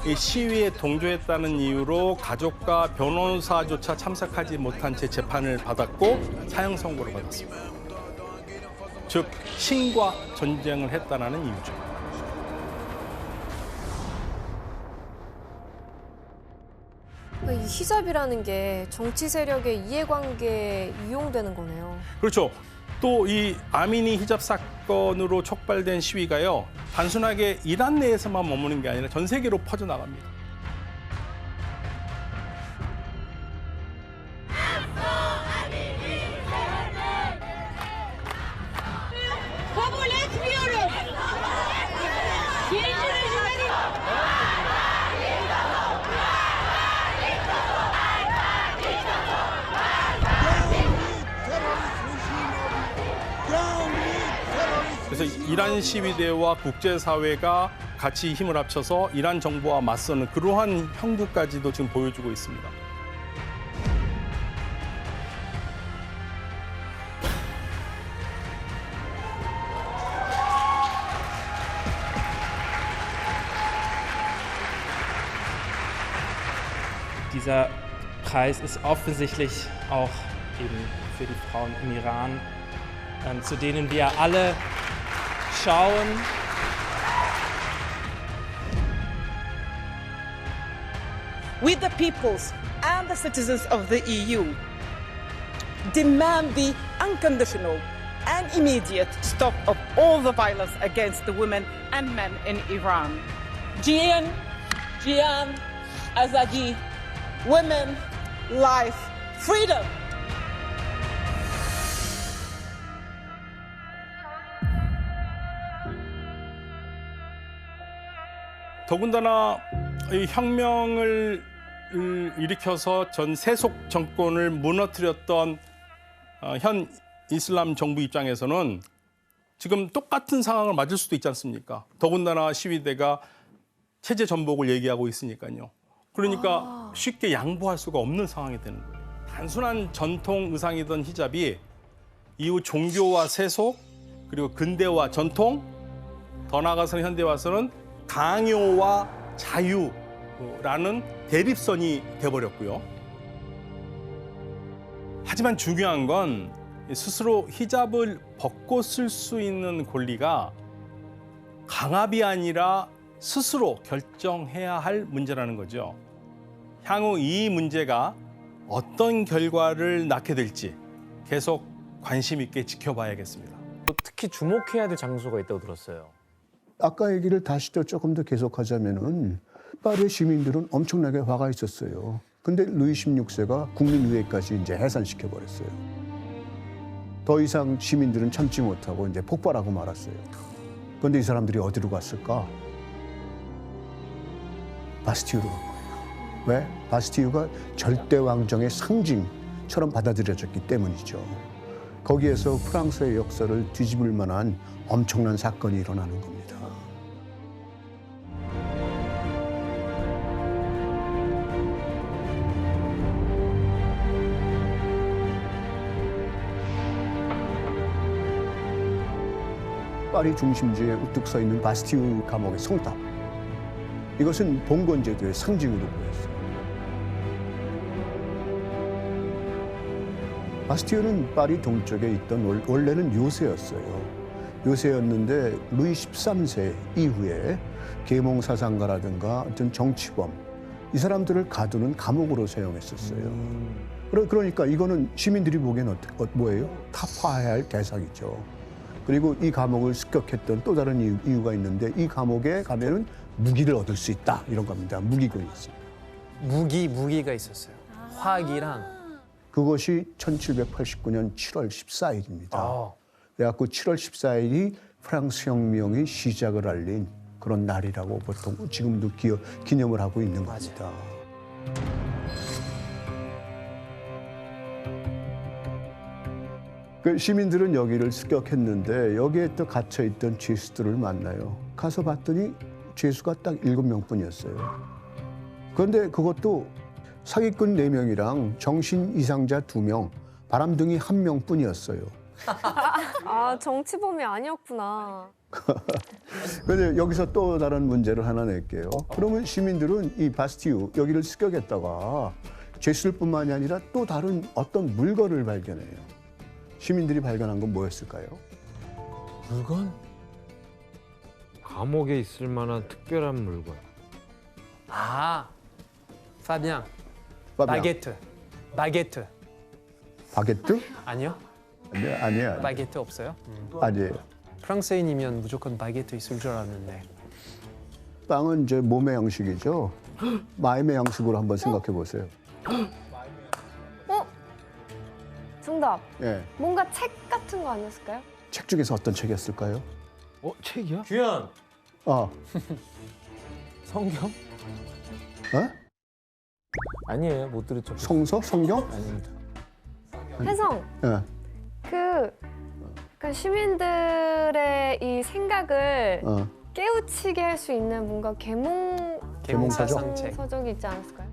Speaker 1: 이 시위에 동조했다는 이유로 가족과 변호사조차 참석하지 못한 채 재판을 받았고 사형 선고를 받았습니다. 즉 신과 전쟁을 했다는 이유죠.
Speaker 3: 이 히잡이라는 게 정치 세력의 이해관계에 이용되는 거네요.
Speaker 1: 그렇죠. 또 이 아미니 히잡 사건으로 촉발된 시위가요. 단순하게 이란 내에서만 머무는 게 아니라 전 세계로 퍼져나갑니다. 그래서 이란 시위대와 국제사회가 같이 힘을 합쳐서 이란 정부와 맞서는 그러한 형국까지도 지금 보여주고 있습니다.
Speaker 11: Dieser Preis ist offensichtlich auch eben für die Frauen im Iran, zu denen wir alle schauen.
Speaker 12: we the peoples and the citizens of the EU demand the unconditional and immediate stop of all the violence against the women and men in Iran. Jian, Azadi, women, life, freedom.
Speaker 1: 더군다나 이 혁명을 일으켜서 전 세속 정권을 무너뜨렸던 현 이슬람 정부 입장에서는 지금 똑같은 상황을 맞을 수도 있지 않습니까? 더군다나 시위대가 체제 전복을 얘기하고 있으니까요. 그러니까 쉽게 양보할 수가 없는 상황이 되는 거예요. 단순한 전통 의상이던 히잡이 이후 종교와 세속, 그리고 근대와 전통, 더 나아가서는 현대 와서는 강요와 자유라는 대립선이 돼버렸고요. 하지만 중요한 건 스스로 히잡을 벗고 쓸 수 있는 권리가 강압이 아니라 스스로 결정해야 할 문제라는 거죠. 향후 이 문제가 어떤 결과를 낳게 될지 계속 관심 있게 지켜봐야겠습니다.
Speaker 4: 특히 주목해야 될 장소가 있다고 들었어요.
Speaker 13: 아까 얘기를 다시 또 조금 더 계속하자면은 파리 시민들은 엄청나게 화가 있었어요. 근데 루이 16세가 국민의회까지 이제 해산시켜 버렸어요. 더 이상 시민들은 참지 못하고 이제 폭발하고 말았어요. 그런데 이 사람들이 어디로 갔을까? 바스티유로 간 거예요. 왜? 바스티유가 절대 왕정의 상징처럼 받아들여졌기 때문이죠. 거기에서 프랑스의 역사를 뒤집을 만한 엄청난 사건이 일어나는 겁니다. 파리 중심지에 우뚝 서 있는 바스티유 감옥의 성탑. 이것은 봉건제도의 상징으로 보였어요. 바스티유는 파리 동쪽에 있던 원래는 요새였어요. 요새였는데 루이 13세 이후에 계몽 사상가라든가 어떤 정치범 이 사람들을 가두는 감옥으로 사용했었어요. 그러니까 이거는 시민들이 보기엔 뭐예요? 타파해야 할 대상이죠. 그리고 이 감옥을 습격했던 또 다른 이유가 있는데 이 감옥에 가면은 무기를 얻을 수 있다 이런 겁니다. 무기군이 있습니다.
Speaker 5: 무기가 있었어요. 화기랑.
Speaker 13: 그것이 1789년 7월 14일입니다. 그래갖고 7월 14일이 프랑스 혁명의 시작을 알린 그런 날이라고 보통 지금도 기념을 하고 있는 겁니다. 그 시민들은 여기를 습격했는데 여기에 또 갇혀있던 죄수들을 만나요. 가서 봤더니 죄수가 딱 7명뿐이었어요. 그런데 그것도 사기꾼 4명이랑 정신 이상자 2명, 바람둥이 1명뿐이었어요.
Speaker 3: 아, 정치범이 아니었구나.
Speaker 13: 그런데 여기서 또 다른 문제를 하나 낼게요. 그러면 시민들은 이 바스티유 여기를 습격했다가 죄수들뿐만이 아니라 또 다른 어떤 물건을 발견해요. 시민들이 발견한 건 뭐였을까요?
Speaker 4: 물건? 감옥에 있을 만한 특별한 물건.
Speaker 5: 아, 파비앙.
Speaker 13: 바게트.
Speaker 5: 바게트.
Speaker 13: 바게트?
Speaker 5: 아니요?
Speaker 13: 네, 아니에요.
Speaker 5: 바게트 없어요?
Speaker 13: 아니에요.
Speaker 5: 프랑스인이면 무조건 바게트 있을 줄 알았는데.
Speaker 13: 빵은 이제 몸의 양식이죠. 마음의 양식으로 한번 생각해 보세요.
Speaker 3: 정답.
Speaker 13: 예.
Speaker 3: 뭔가 책 같은 거 아니었을까요?
Speaker 13: 책 중에서 어떤 책이었을까요?
Speaker 5: 책이야?
Speaker 4: 규현. 성경? 아니에요, 못 들었죠.
Speaker 13: 성서? 성경?
Speaker 4: 아닙니다.
Speaker 3: 혜성.
Speaker 13: 예.
Speaker 3: 그러니까 시민들의 이 생각을 깨우치게 할 수 있는 뭔가
Speaker 13: 계몽서적?
Speaker 3: 서적이 있지 않았을까요?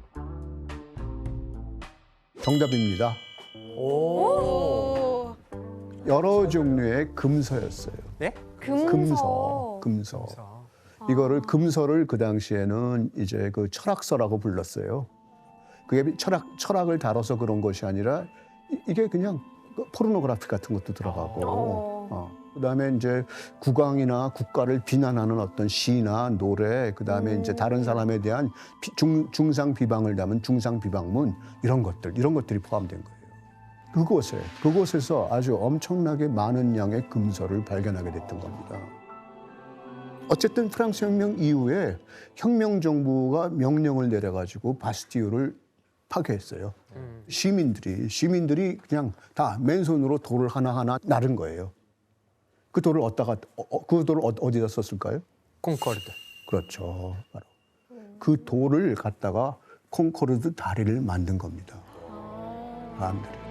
Speaker 13: 정답입니다.
Speaker 3: 오.
Speaker 13: 여러 종류의 금서였어요.
Speaker 5: 네?
Speaker 3: 금서.
Speaker 13: 이거를 금서를 그 당시에는 이제 그 철학서라고 불렀어요. 그게 철학을 다뤄서 그런 것이 아니라 이게 그냥 포르노그래피 같은 것도 들어가고 그다음에 이제 국왕이나 국가를 비난하는 어떤 시나 노래, 그다음에 이제 다른 사람에 대한 중상 비방을 담은 중상 비방문 이런 것들이 포함된 거예요. 그곳에서 아주 엄청나게 많은 양의 금서를 발견하게 됐던 겁니다. 어쨌든 프랑스 혁명 이후에 혁명 정부가 명령을 내려가지고 바스티유를 파괴했어요. 시민들이 그냥 다 맨손으로 돌을 하나하나 나른 거예요. 그 돌을 어디다 썼을까요?
Speaker 5: 콩코르드.
Speaker 13: 그렇죠. 바로 그 돌을 갖다가 콩코르드 다리를 만든 겁니다. 사람들이.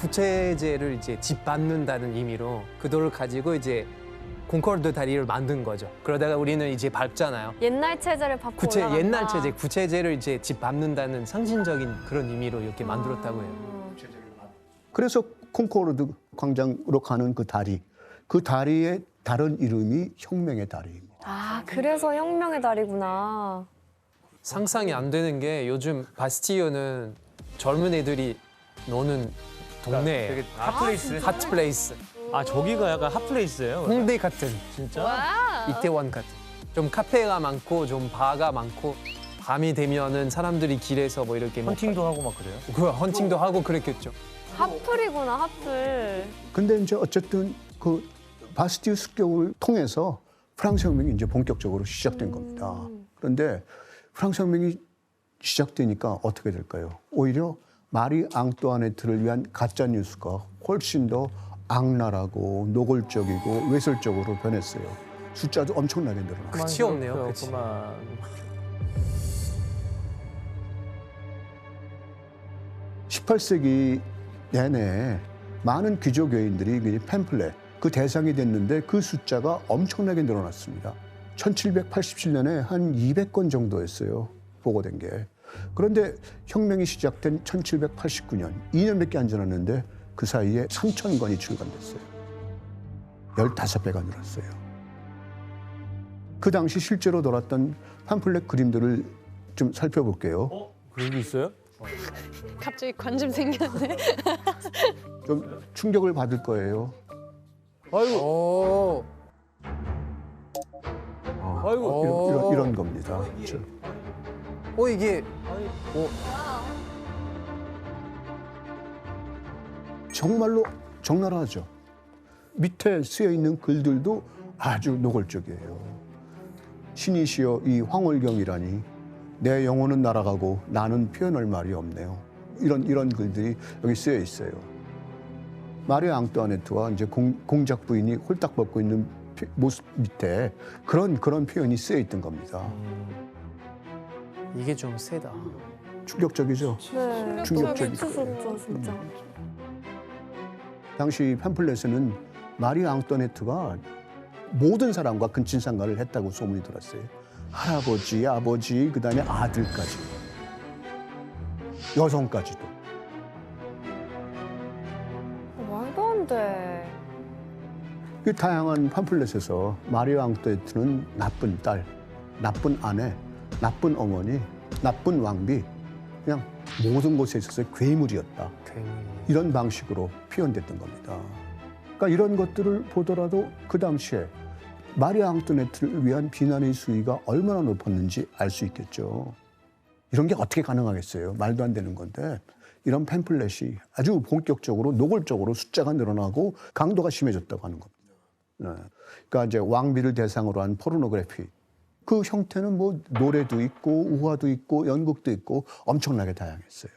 Speaker 5: 구체제를 이제 짓밟는다는 의미로 그 돌을 가지고 이제 콩코르드 다리를 만든 거죠. 그러다가 우리는 이제 밟잖아요.
Speaker 3: 옛날 체제를 밟고 올라간다.
Speaker 5: 옛날 체제, 구체제를 이제 짓밟는다는 상징적인 그런 의미로 이렇게 만들었다고 해요.
Speaker 13: 그래서 콩코르드 광장으로 가는 그 다리의 다른 이름이 혁명의 다리입니다.
Speaker 3: 아, 그래서 혁명의 달이구나.
Speaker 5: 상상이 안 되는 게 요즘 바스티유는 젊은 애들이 노는 동네예요.
Speaker 4: 되게 핫플레이스.
Speaker 5: 핫플레이스.
Speaker 4: 아 저기가 약간 핫플레이스예요.
Speaker 5: 홍대 같은.
Speaker 4: 진짜?
Speaker 5: 이태원 같은. 좀 카페가 많고 좀 바가 많고 밤이 되면은 사람들이 길에서 뭐 이렇게
Speaker 4: 헌팅도 하고 막 그래요?
Speaker 5: 그 헌팅도 하고 그랬겠죠.
Speaker 3: 핫플이구나, 핫플.
Speaker 13: 근데 이제 어쨌든 그 바스티유 습격을 통해서 프랑스 혁명이 이제 본격적으로 시작된 겁니다. 그런데 프랑스 혁명이 시작되니까 어떻게 될까요? 오히려 마리 앙뚜아네트를 위한 가짜 뉴스가 훨씬 더 악랄하고 노골적이고 외설적으로 변했어요. 숫자도 엄청나게 늘어났어요.
Speaker 5: 끝이 없네요. 끝이.
Speaker 13: 18세기 내내 많은 귀족 여인들이 팸플렛 그 대상이 됐는데 그 숫자가 엄청나게 늘어났습니다. 1787년에 한 200건 정도였어요. 보고된 게. 그런데 혁명이 시작된 1789년, 2년밖에 안 지났는데 그 사이에 3,000건이 출간됐어요. 15배가 늘었어요. 그 당시 실제로 돌았던 팜플렛 그림들을 좀 살펴볼게요.
Speaker 4: 그런 게 있어요?
Speaker 3: 갑자기 관심 생겼네.
Speaker 13: 좀 충격을 받을 거예요.
Speaker 4: 아이고. 아이고.
Speaker 13: 이런 겁니다.
Speaker 5: 이게
Speaker 13: 정말로 적나라하죠. 밑에 쓰여 있는 글들도 아주 노골적이에요. 신이시여 이 황홀경이라니 내 영혼은 날아가고 나는 표현할 말이 없네요. 이런 글들이 여기 쓰여 있어요. 마리 앙뚜아네트와 이제 공작 부인이 홀딱 벗고 있는 모습 밑에 그런 표현이 쓰여 있던 겁니다.
Speaker 5: 이게 좀 세다.
Speaker 13: 충격적이죠.
Speaker 3: 네,
Speaker 13: 충격적이죠.
Speaker 3: 진짜.
Speaker 13: 당시 팜플렛에는 마리 앙뚜아네트가 모든 사람과 근친상간을 했다고 소문이 돌았어요. 할아버지, 아버지, 그다음에 아들까지, 여성까지도.
Speaker 3: 말도 안 돼.
Speaker 13: 그 다양한 팜플렛에서 마리 앙뚜아네트는 나쁜 딸, 나쁜 아내, 나쁜 어머니, 나쁜 왕비, 그냥 모든 곳에 있어서 괴물이었다. 이런 방식으로 표현됐던 겁니다. 그러니까 이런 것들을 보더라도 그 당시에 마리 앙뚜아네트를 위한 비난의 수위가 얼마나 높았는지 알 수 있겠죠. 이런 게 어떻게 가능하겠어요? 말도 안 되는 건데 이런 팸플렛이 아주 본격적으로 노골적으로 숫자가 늘어나고 강도가 심해졌다고 하는 겁니다. 네. 그러니까 이제 왕비를 대상으로 한 포르노그래피 그 형태는 뭐 노래도 있고 우화도 있고 연극도 있고 엄청나게 다양했어요.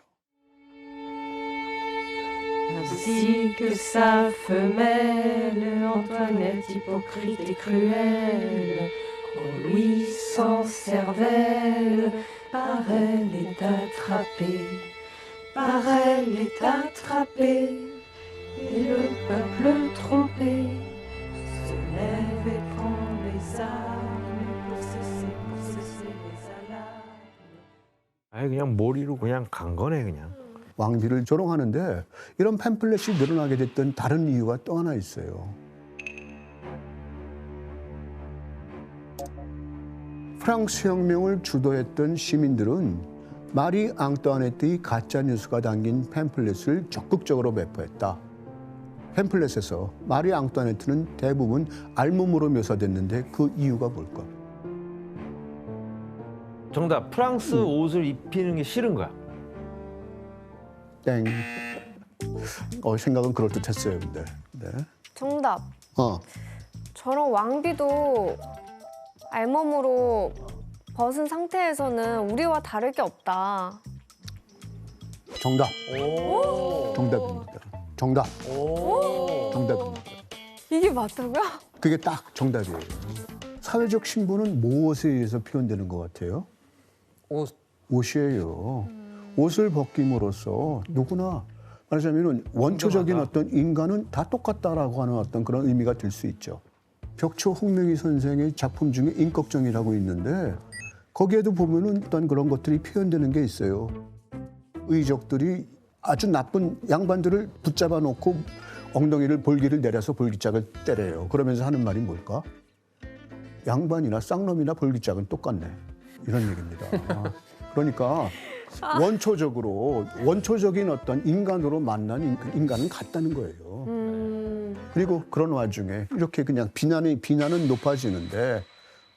Speaker 14: Ainsi que sa femelle, Antoinette hypocrite et cruelle, au Louis sans cervelle, par elle est attrapée, par elle est attrapée, et le peuple trompé se lève et prend les armes pour cesser les alarmes.
Speaker 4: 아니 그냥 머리로 그냥 간 거네 그냥.
Speaker 13: 왕비를 조롱하는데 이런 팸플렛이 늘어나게 됐던 다른 이유가 또 하나 있어요. 프랑스 혁명을 주도했던 시민들은 마리 앙뚜아네트의 가짜 뉴스가 담긴 팸플렛을 적극적으로 배포했다. 팸플렛에서 마리 앙뚜아네트는 대부분 알몸으로 묘사됐는데 그 이유가 뭘까?
Speaker 4: 정답. 프랑스 옷을 입히는 게 싫은 거야.
Speaker 13: 땡. 생각은 그럴듯했어요, 근데. 네.
Speaker 3: 정답. 저런 왕비도 알몸으로 벗은 상태에서는 우리와 다를 게 없다.
Speaker 13: 정답. 정답입니다. 정답. 정답입니다.
Speaker 3: 이게 맞다고요?
Speaker 13: 그게 딱 정답이에요. 사회적 신분은 무엇에 의해서 표현되는 것 같아요? 옷이에요. 옷을 벗김으로써 누구나 말하자면 원초적인 어떤 인간은 다 똑같다라고 하는 어떤 그런 의미가 들 수 있죠. 벽초 홍명희 선생의 작품 중에 인걱정이라고 있는데 거기에도 보면은 어떤 그런 것들이 표현되는 게 있어요. 의족들이 아주 나쁜 양반들을 붙잡아 놓고 엉덩이를 볼기를 내려서 볼기짝을 때려요. 그러면서 하는 말이 뭘까? 양반이나 쌍놈이나 볼기짝은 똑같네. 이런 얘기입니다. 그러니까 원초적인 어떤 인간으로 만난 인간은 같다는 거예요. 그리고 그런 와중에 이렇게 그냥 비난은 높아지는데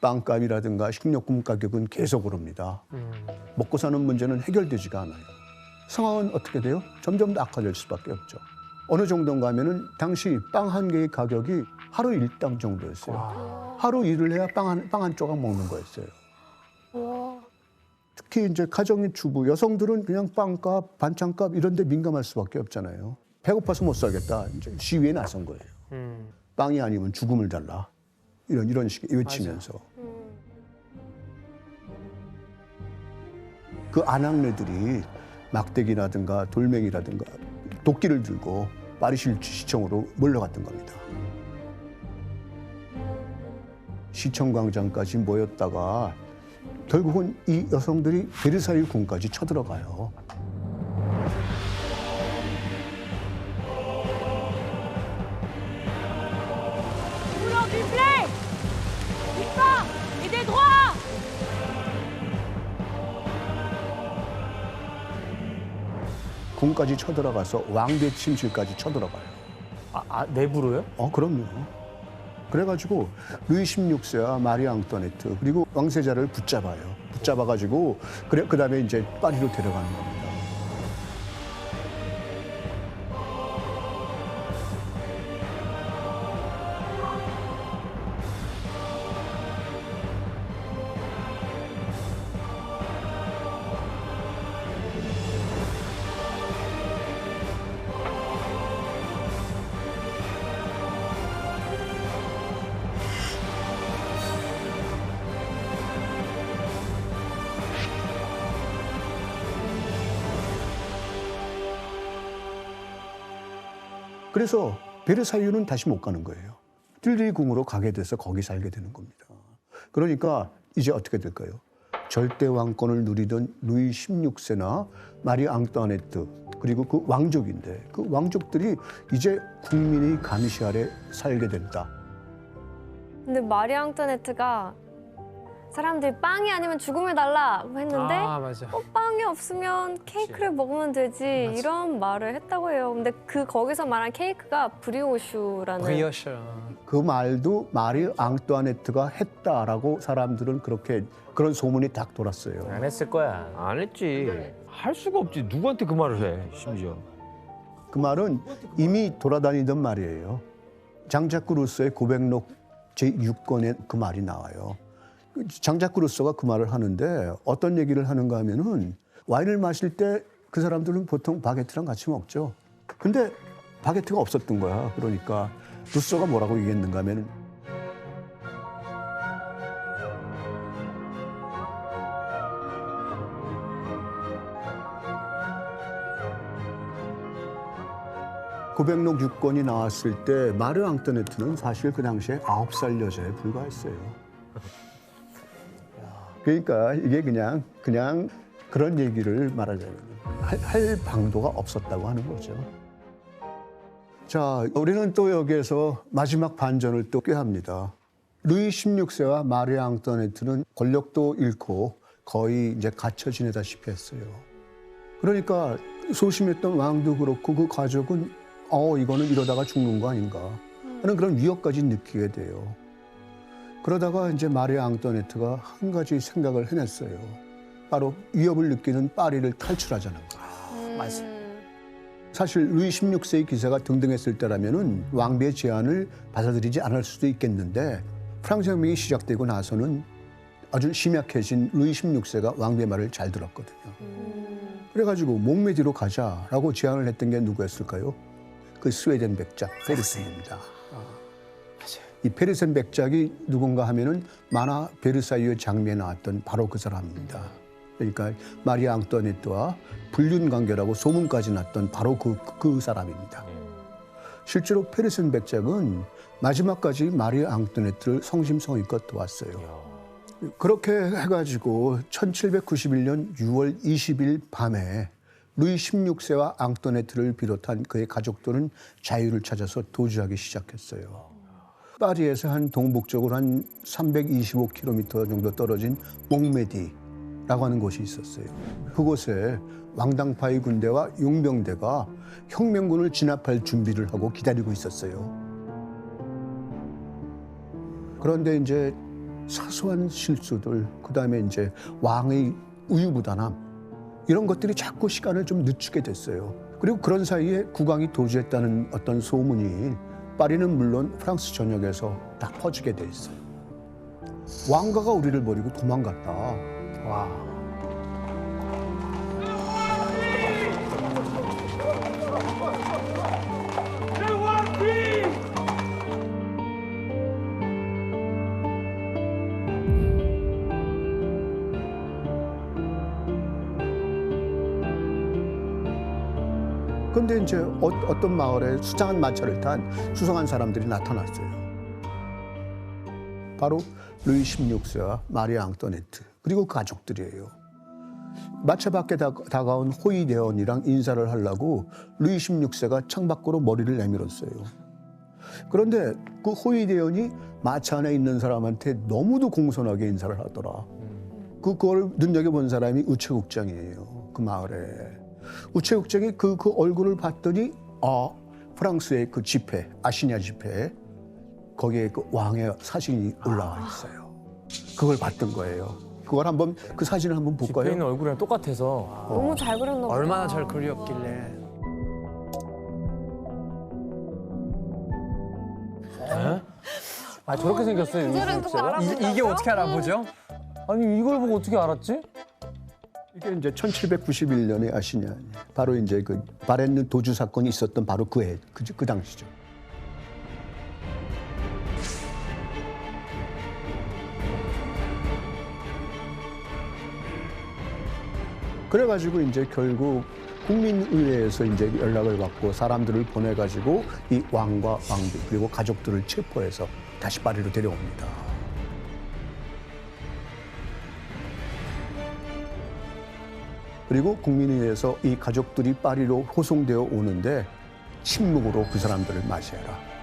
Speaker 13: 빵값이라든가 식료품 가격은 계속 오릅니다. 먹고 사는 문제는 해결되지가 않아요. 상황은 어떻게 돼요? 점점 더 악화될 수밖에 없죠. 어느 정도인가 하면은 당시 빵 한 개의 가격이 하루 일당 정도였어요. 하루 일을 해야 빵 한 조각 먹는 거였어요. 특히 이제 가정의 주부 여성들은 그냥 빵값, 반찬값 이런 데 민감할 수밖에 없잖아요. 배고파서 못 살겠다. 이제 시위에 나선 거예요. 빵이 아니면 죽음을 달라. 이런 식의 외치면서. 그 아낙네들이 막대기라든가 돌멩이라든가 도끼를 들고 파리시 시청으로 몰려갔던 겁니다. 시청 광장까지 모였다가 결국은 이 여성들이 베르사유 궁까지 쳐들어가요. 궁까지 쳐들어가서 왕대 침실까지 쳐들어가요.
Speaker 4: 내부로요?
Speaker 13: 그럼요. 그래가지고 루이 16세와 마리 앙뚜아네트 그리고 왕세자를 붙잡아요. 붙잡아가지고 그다음에 이제 파리로 데려가는 겁니다. 그래서 베르사유는 다시 못 가는 거예요. 띨띨이 궁으로 가게 돼서 거기 살게 되는 겁니다. 그러니까 이제 어떻게 될까요? 절대 왕권을 누리던 루이 16세나 마리 앙뚜아네트 그리고 그 왕족인데 그 왕족들이 이제 국민의 감시 아래 살게 된다.
Speaker 3: 근데 마리 앙뚜아네트가 사람들이 빵이 아니면 죽음을 달라고 했는데
Speaker 5: 맞아.
Speaker 3: 빵이 없으면 케이크를 먹으면 되지 이런 말을 했다고 해요. 근데 거기서 말한 케이크가 브리오슈라는
Speaker 13: 그 말도 마리 앙뚜아네트가 했다라고 사람들은 그런 소문이 딱 돌았어요.
Speaker 4: 안 했을 거야. 안 했지. 할 수가 없지. 누구한테 그 말을 해, 심지어.
Speaker 13: 그 말은 이미 돌아다니던 말이에요. 장자크 루소의 고백록 제6권에 그 말이 나와요. 장자크 루소가 그 말을 하는데 어떤 얘기를 하는가 하면은 와인을 마실 때 그 사람들은 보통 바게트랑 같이 먹죠. 근데 바게트가 없었던 거야. 그러니까 루소가 뭐라고 얘기했는가 하면은 고백록 6권이 나왔을 때 마르 앙뚜아네트는 사실 그 당시에 9살 여자에 불과했어요. 그러니까 이게 그냥 그런 얘기를 말하자면 할 방도가 없었다고 하는 거죠. 자, 우리는 또 여기에서 마지막 반전을 또 꾀합니다. 루이 16세와 마리 앙뚜아네트는 권력도 잃고 거의 이제 갇혀 지내다시피 했어요. 그러니까 소심했던 왕도 그렇고 그 가족은 이거는 이러다가 죽는 거 아닌가 하는 그런 위협까지 느끼게 돼요. 그러다가 이제 마리 앙뚜아네트가 한 가지 생각을 해냈어요. 바로 위협을 느끼는 파리를 탈출하자는 거예요.
Speaker 5: 맞아.
Speaker 13: 사실 루이 16세의 기세가 등등했을 때라면은 왕비의 제안을 받아들이지 않을 수도 있겠는데 프랑스 혁명이 시작되고 나서는 아주 심약해진 루이 16세가 왕비의 말을 잘 들었거든요. 그래가지고 몽메디로 가자라고 제안을 했던 게 누구였을까요? 그 스웨덴 백작 페르센입니다. 이 페르센 백작이 누군가 하면은 만화 베르사유의 장미에 나왔던 바로 그 사람입니다. 그러니까 마리 앙뚜아네트와 불륜 관계라고 소문까지 났던 바로 그 사람입니다. 실제로 페르센 백작은 마지막까지 마리 앙뚜아네트를 성심성의껏 도왔어요. 그렇게 해가지고 1791년 6월 20일 밤에 루이 16세와 앙뚜아네트를 비롯한 그의 가족들은 자유를 찾아서 도주하기 시작했어요. 파리에서 한 동북쪽으로 한 325km 정도 떨어진 몽메디라고 하는 곳이 있었어요. 그곳에 왕당파의 군대와 용병대가 혁명군을 진압할 준비를 하고 기다리고 있었어요. 그런데 이제 사소한 실수들, 그다음에 이제 왕의 우유부단함 이런 것들이 자꾸 시간을 좀 늦추게 됐어요. 그리고 그런 사이에 국왕이 도주했다는 어떤 소문이 파리는 물론 프랑스 전역에서 다 퍼지게 돼 있어요. 왕가가 우리를 버리고 도망갔다. 와. 그런데 이제 어떤 마을에 수상한 마차를 탄 수상한 사람들이 나타났어요. 바로 루이 16세와 마리 앙뚜아네트 그리고 가족들이에요. 마차 밖에 다가온 호위대원이랑 인사를 하려고 루이 16세가 창밖으로 머리를 내밀었어요. 그런데 그 호위대원이 마차 안에 있는 사람한테 너무도 공손하게 인사를 하더라. 그걸 눈여겨본 사람이 우체국장이에요. 그 마을에. 우체국장이 그 얼굴을 봤더니 프랑스의 그 지폐, 아시냐 지폐 거기에 그 왕의 사진이 올라와 있어요. 그걸 봤던 거예요. 그걸 한번 그 사진을 한번 볼까요?
Speaker 4: 지폐 있는 얼굴이랑 똑같아서
Speaker 3: 너무 잘 그렸나 보다.
Speaker 5: 얼마나 잘 그렸길래.
Speaker 4: 저렇게 생겼어요.
Speaker 5: 이게 어떻게 알아보죠?
Speaker 4: 아니 이걸 보고 어떻게 알았지?
Speaker 13: 이게 이제 1791년에 아시냐. 바로 이제 그 바렌느 도주 사건이 있었던 바로 그 당시죠. 그래가지고 이제 결국 국민의회에서 이제 연락을 받고 사람들을 보내가지고 이 왕과 왕비 그리고 가족들을 체포해서 다시 파리로 데려옵니다. 그리고 국민의회에서 이 가족들이 파리로 호송되어 오는데 침묵으로 그 사람들을 맞이해라.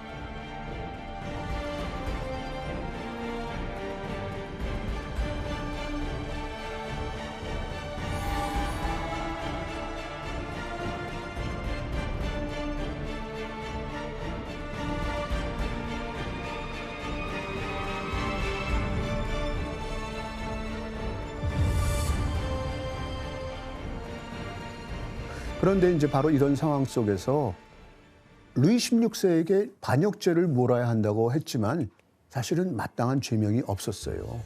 Speaker 13: 그런데 이제 바로 이런 상황 속에서 루이 16세에게 반역죄를 물어야 한다고 했지만 사실은 마땅한 죄명이 없었어요.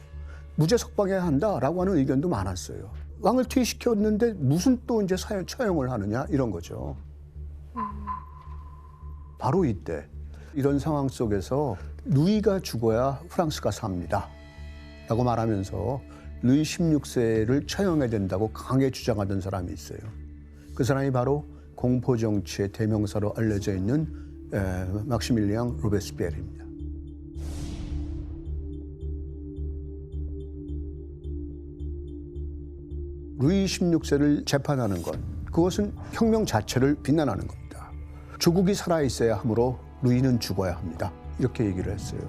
Speaker 13: 무죄 석방해야 한다라고 하는 의견도 많았어요. 왕을 퇴위시켰는데 무슨 또 이제 처형을 하느냐 이런 거죠. 바로 이때 이런 상황 속에서 루이가 죽어야 프랑스가 삽니다. 라고 말하면서 루이 16세를 처형해야 된다고 강하게 주장하던 사람이 있어요. 그 사람이 바로 공포 정치의 대명사로 알려져 있는 막시밀리앙 로베스피에르입니다. 루이 16세를 재판하는 건 그것은 혁명 자체를 비난하는 겁니다. 조국이 살아있어야 하므로 루이는 죽어야 합니다. 이렇게 얘기를 했어요.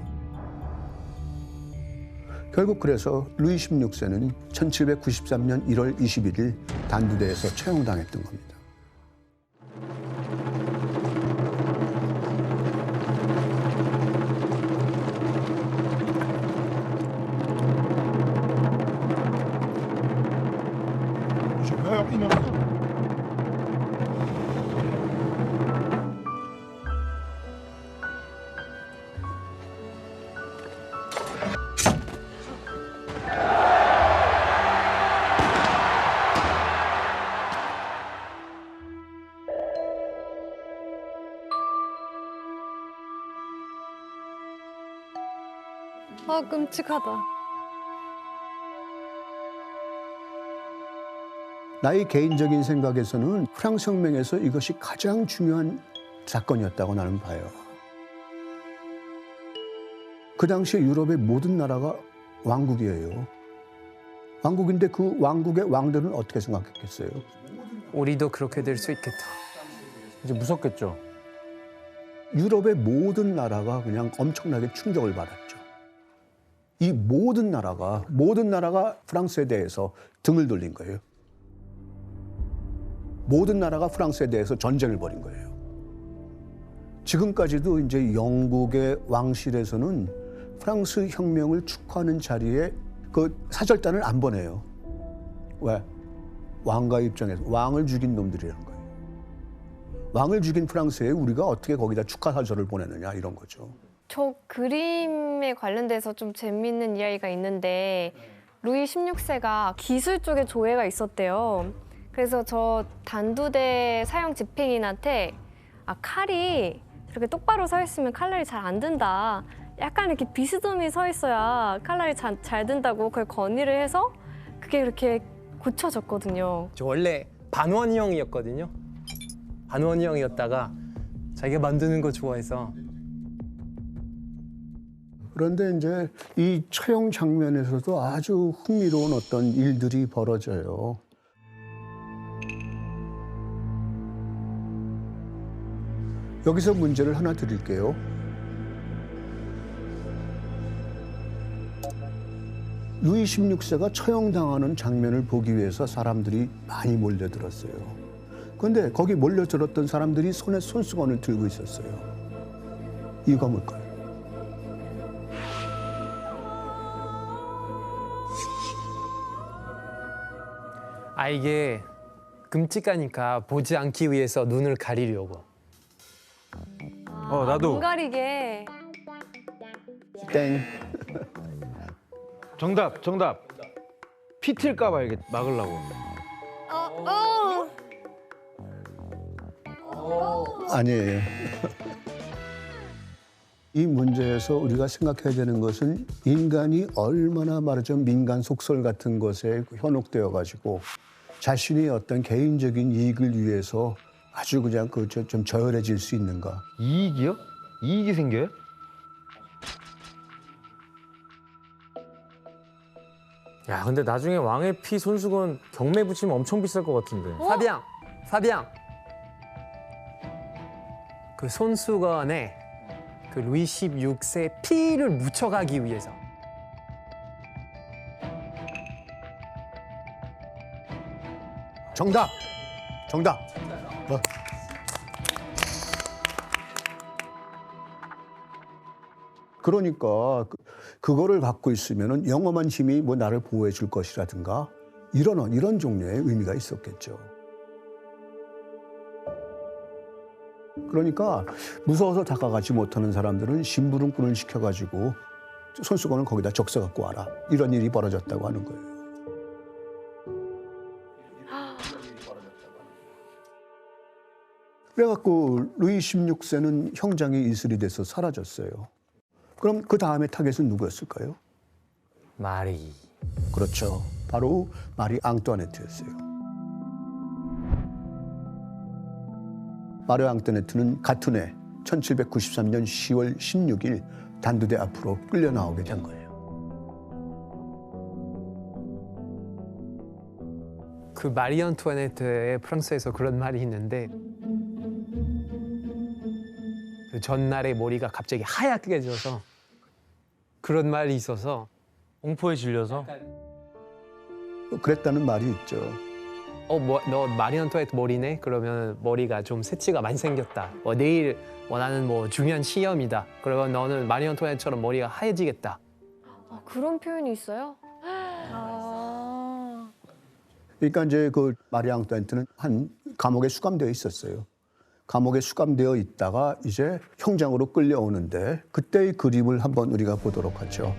Speaker 13: 결국 그래서 루이 16세는 1793년 1월 21일 단두대에서 처형당했던 겁니다.
Speaker 8: 아, 끔찍하다.
Speaker 13: 나의 개인적인 생각에서는 프랑스 혁명에서 이것이 가장 중요한 사건이었다고 나는 봐요. 그 당시에 유럽의 모든 나라가 왕국이에요. 왕국인데 그 왕국의 왕들은 어떻게 생각했겠어요?
Speaker 5: 우리도 그렇게 될 수 있겠다.
Speaker 4: 이제 무섭겠죠.
Speaker 13: 유럽의 모든 나라가 그냥 엄청나게 충격을 받았죠. 이 모든 나라가 프랑스에 대해서 등을 돌린 거예요. 모든 나라가 프랑스에 대해서 전쟁을 벌인 거예요. 지금까지도 이제 영국의 왕실에서는 프랑스 혁명을 축하하는 자리에 그 사절단을 안 보내요. 왜? 왕가 입장에서 왕을 죽인 놈들이라는 거예요. 왕을 죽인 프랑스에 우리가 어떻게 거기다 축하 사절을 보내느냐 이런 거죠.
Speaker 3: 저 그림에 관련돼서 좀 재밌는 이야기가 있는데 루이 16세가 기술 쪽에 조예가 있었대요. 그래서 저 단두대 사형 집행인한테 칼이 이렇게 똑바로 서 있으면 칼날이 잘 안 든다. 약간 이렇게 비스듬히 서 있어야 칼날이 잘 든다고 그걸 건의를 해서 그게 그렇게 고쳐졌거든요.
Speaker 5: 저 원래 반원형이었거든요. 반원형이었다가 자기가 만드는 거 좋아해서.
Speaker 13: 그런데 이제 이 처형 장면에서도 아주 흥미로운 어떤 일들이 벌어져요. 여기서 문제를 하나 드릴게요. 루이 16세가 처형당하는 장면을 보기 위해서 사람들이 많이 몰려들었어요. 그런데 거기 몰려들었던 사람들이 손에 손수건을 들고 있었어요. 이유가 뭘까요?
Speaker 5: 이게 끔찍하니까 보지 않기 위해서 눈을 가리려고.
Speaker 4: 나도.
Speaker 3: 눈 가리게.
Speaker 13: 땡.
Speaker 4: 정답. 피 튈까 봐 이렇게 막으려고.
Speaker 13: 아니에요. 이 문제에서 우리가 생각해야 되는 것은 인간이 얼마나 말하자면 민간 속설 같은 것에 현혹되어 가지고 자신의 어떤 개인적인 이익을 위해서 아주 그냥 좀 저열해질 수 있는가.
Speaker 4: 이익이요? 이익이 생겨요? 야, 근데 나중에 왕의 피 손수건 경매 붙이면 엄청 비쌀 것 같은데.
Speaker 5: 사비앙. 그 손수건에 그 루이 16세 피를 묻혀가기 위해서.
Speaker 13: 정답. 그러니까 그거를 갖고 있으면은 영험한 힘이 뭐 나를 보호해 줄 것이라든가 이런 종류의 의미가 있었겠죠. 그러니까 무서워서 다가가지 못하는 사람들은 심부름꾼을 시켜가지고 손수건을 거기다 적셔 갖고 와라. 이런 일이 벌어졌다고 하는 거예요. 그래갖고 루이 16세는 형장의 이슬이 돼서 사라졌어요. 그럼 그 다음에 타겟은 누구였을까요?
Speaker 5: 마리.
Speaker 13: 그렇죠. 바로 마리 앙뚜아네트였어요. 마리 앙뚜아네트는 같은 해 1793년 10월 16일 단두대 앞으로 끌려 나오게 된 거예요.
Speaker 5: 그 마리 앙투아네트의 프랑스에서 그런 말이 있는데 그 전날에 머리가 갑자기 하얗게 져서 그런 말이 있어서
Speaker 4: 공포에 질려서
Speaker 13: 그랬다는 말이 있죠.
Speaker 5: 너 마리 앙투아네트 머리네? 그러면 머리가 좀 새치가 많이 생겼다. 내일 나는 중요한 시험이다. 그러면 너는 마리 앙투아네트처럼 머리가 하얘지겠다.
Speaker 3: 아, 그런 표현이 있어요?
Speaker 13: 그러니까 이제 그 마리 앙투아네트는 한 감옥에 수감되어 있었어요. 감옥에 수감되어 있다가 이제 형장으로 끌려오는데 그때의 그림을 한번 우리가 보도록 하죠.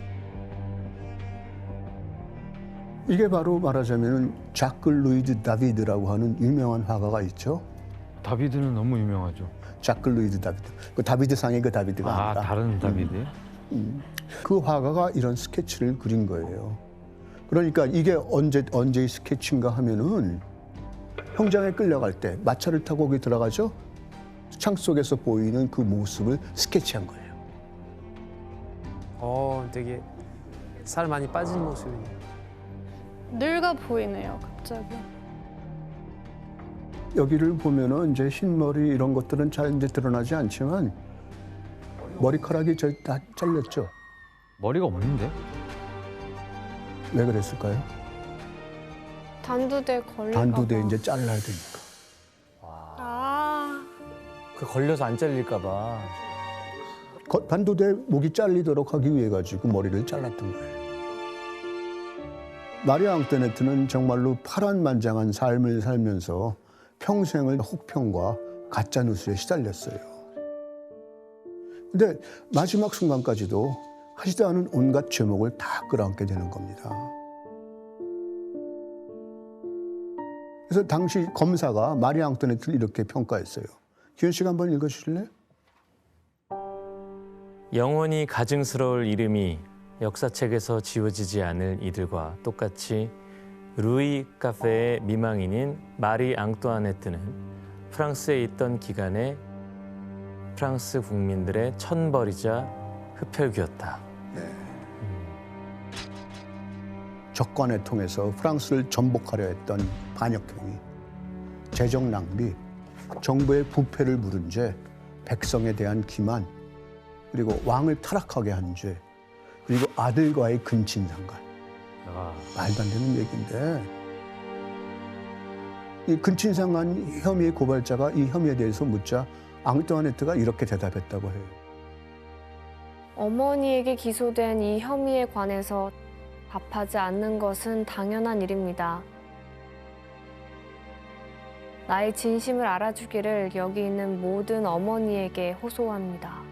Speaker 13: 이게 바로 말하자면은 자크 루이드 다비드라고 하는 유명한 화가가 있죠.
Speaker 4: 다비드는 너무 유명하죠.
Speaker 13: 자크 루이드 다비드. 그 다비드 상의 그 다비드가 아니라.
Speaker 4: 다른 다비드?
Speaker 13: 그 화가가 이런 스케치를 그린 거예요. 그러니까 이게 언제의 스케치인가 하면은 형장에 끌려갈 때 마차를 타고 거기 들어가죠. 창 속에서 보이는 그 모습을 스케치한 거예요.
Speaker 5: 되게 살 많이 빠진 모습이네.
Speaker 8: 늙어 보이네요, 갑자기.
Speaker 13: 여기를 보면은 이제 흰머리 이런 것들은 잘 이제 드러나지 않지만 머리카락이 다 잘렸죠.
Speaker 4: 머리가 없는데?
Speaker 13: 왜 그랬을까요?
Speaker 3: 단두대 걸릴까
Speaker 13: 단두대
Speaker 3: 봐.
Speaker 13: 이제 잘라야 되니까.
Speaker 4: 그 걸려서 안 잘릴까 봐.
Speaker 13: 단두대 목이 잘리도록 하기 위해 가지고 머리를 잘랐던 거예요. 마리 앙투아네트는 정말로 파란만장한 삶을 살면서 평생을 혹평과 가짜뉴스에 시달렸어요. 근데 마지막 순간까지도 하지도 않은 온갖 죄목을 다 끌어안게 되는 겁니다. 그래서 당시 검사가 마리 앙투아네트를 이렇게 평가했어요. 기현 씨가 한번 읽어주실래요?
Speaker 15: 영원히 가증스러울 이름이 역사책에서 지워지지 않을 이들과 똑같이 루이 카페의 미망인인 마리 앙투아네트는 프랑스에 있던 기간에 프랑스 국민들의 천벌이자 흡혈귀였다.
Speaker 13: 적관을 통해서 프랑스를 전복하려 했던 반역행위, 재정 낭비, 정부의 부패를 물은 죄, 백성에 대한 기만, 그리고 왕을 타락하게 한 죄, 그리고 아들과의 근친상간. 말도 안 되는 얘기인데 이 근친상간 혐의의 고발자가 이 혐의에 대해서 묻자 앙투아네트가 이렇게 대답했다고 해요.
Speaker 3: 어머니에게 기소된 이 혐의에 관해서 답하지 않는 것은 당연한 일입니다. 나의 진심을 알아주기를 여기 있는 모든 어머니에게 호소합니다.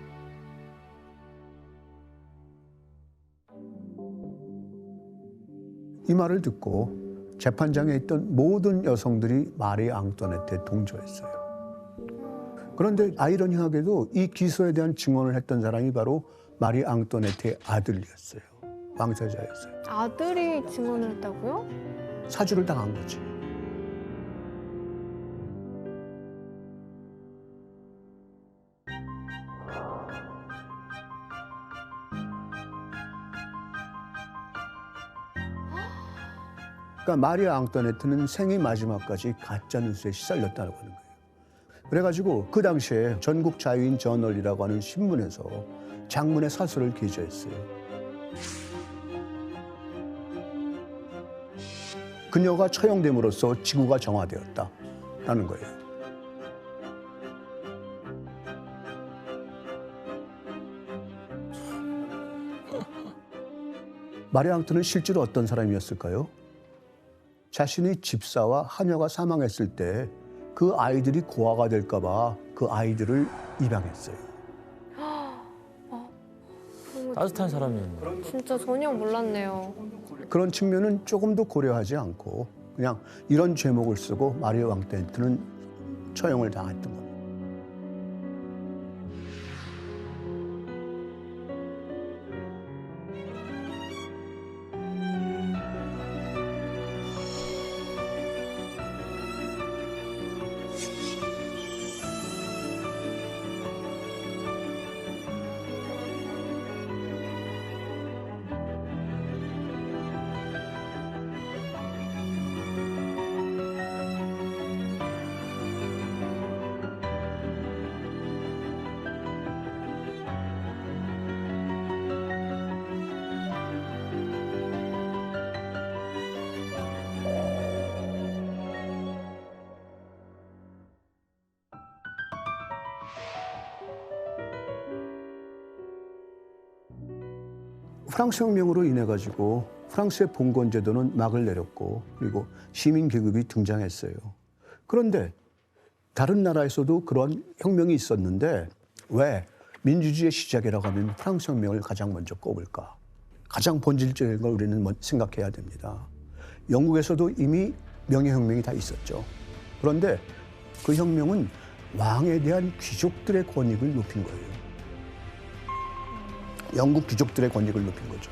Speaker 13: 이 말을 듣고 재판장에 있던 모든 여성들이 마리 앙투아네트에 동조했어요. 그런데 아이러니하게도 이 기소에 대한 증언을 했던 사람이 바로 마리 앙투아네트의 아들이었어요. 왕세자였어요.
Speaker 3: 아들이 증언을 했다고요?
Speaker 13: 사주를 당한 거지. 그러니까 마리 앙투아네트는 생애 마지막까지 가짜뉴스에 시달렸다고 하는 거예요. 그래가지고 그 당시에 전국 자유인 저널이라고 하는 신문에서 장문의 사설을 게재했어요. 그녀가 처형됨으로써 지구가 정화되었다라는 거예요. 마리 앙투아네트는 실제로 어떤 사람이었을까요? 자신의 집사와 하녀가 사망했을 때 그 아이들이 고아가 될까 봐 그 아이들을 입양했어요.
Speaker 15: 따뜻한 사람이었네.
Speaker 3: 진짜 전혀 몰랐네요.
Speaker 13: 그런 측면은 조금도 고려하지 않고 그냥 이런 죄목을 쓰고 마리 앙투아네트는 처형을 당했던 겁니다. 프랑스 혁명으로 인해 가지고 프랑스의 봉건 제도는 막을 내렸고 그리고 시민 계급이 등장했어요. 그런데 다른 나라에서도 그런 혁명이 있었는데 왜 민주주의의 시작이라고 하면 프랑스 혁명을 가장 먼저 꼽을까? 가장 본질적인 걸 우리는 생각해야 됩니다. 영국에서도 이미 명예혁명이 다 있었죠. 그런데 그 혁명은 왕에 대한 귀족들의 권익을 높인 거예요. 영국 귀족들의 권익을 높인 거죠.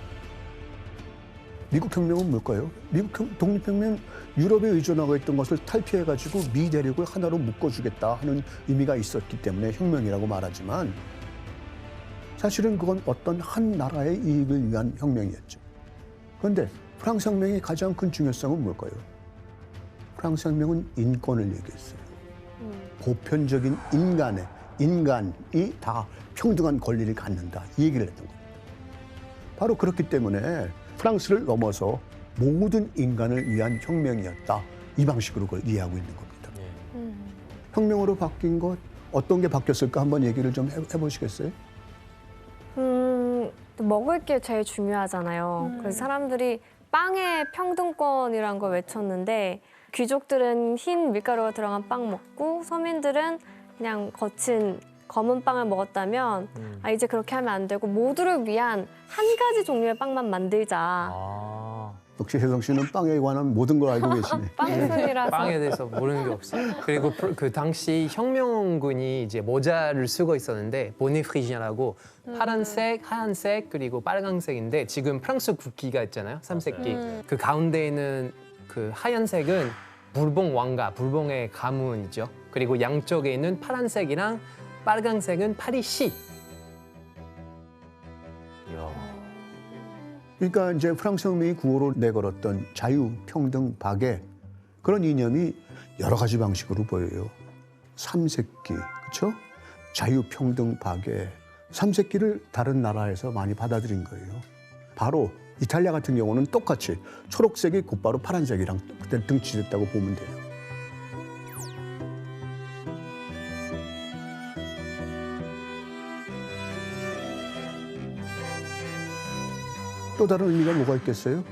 Speaker 13: 미국 혁명은 뭘까요? 미국 독립혁명 유럽에 의존하고 있던 것을 탈피해가지고 미 대륙을 하나로 묶어주겠다 하는 의미가 있었기 때문에 혁명이라고 말하지만 사실은 그건 어떤 한 나라의 이익을 위한 혁명이었죠. 그런데 프랑스 혁명의 가장 큰 중요성은 뭘까요? 프랑스 혁명은 인권을 얘기했어요. 보편적인 인간이 다 평등한 권리를 갖는다 이 얘기를 했던 겁니다. 바로 그렇기 때문에 프랑스를 넘어서 모든 인간을 위한 혁명이었다. 이 방식으로 그걸 이해하고 있는 겁니다. 혁명으로 바뀐 것 어떤 게 바뀌었을까 한번 얘기를 좀 해보시겠어요?
Speaker 3: 먹을 게 제일 중요하잖아요. 그래서 사람들이 빵의 평등권이란 걸 외쳤는데 귀족들은 흰 밀가루가 들어간 빵 먹고 서민들은 그냥 거친 검은 빵을 먹었다면 아 이제 그렇게 하면 안 되고 모두를 위한 한 가지 종류의 빵만 만들자.
Speaker 13: 역시 혜성 씨는 빵에 관한 모든 걸 알고 계시네.
Speaker 3: 빵순이라서.
Speaker 5: 빵에 대해서 모르는 게 없어요. 그리고 그 당시 혁명군이 이제 모자를 쓰고 있었는데 보네프리지아라고 파란색, 하얀색 그리고 빨간색인데 지금 프랑스 국기가 있잖아요. 삼색기. 그 가운데에는 그 하얀색은 불봉 왕가, 불봉의 가문이죠. 그리고 양쪽에 있는 파란색이랑 빨간색은 파리시.
Speaker 13: 그러니까 이제 프랑스 혁명이 구호로 내걸었던 자유, 평등, 박애 그런 이념이 여러 가지 방식으로 보여요. 삼색기, 그렇죠? 자유, 평등, 박애. 삼색기를 다른 나라에서 많이 받아들인 거예요. 바로 이탈리아 같은 경우는 똑같이 초록색이 곧바로 파란색이랑 그때 등치됐다고 보면 돼요. 또 다른 의미가 뭐가 있겠어요?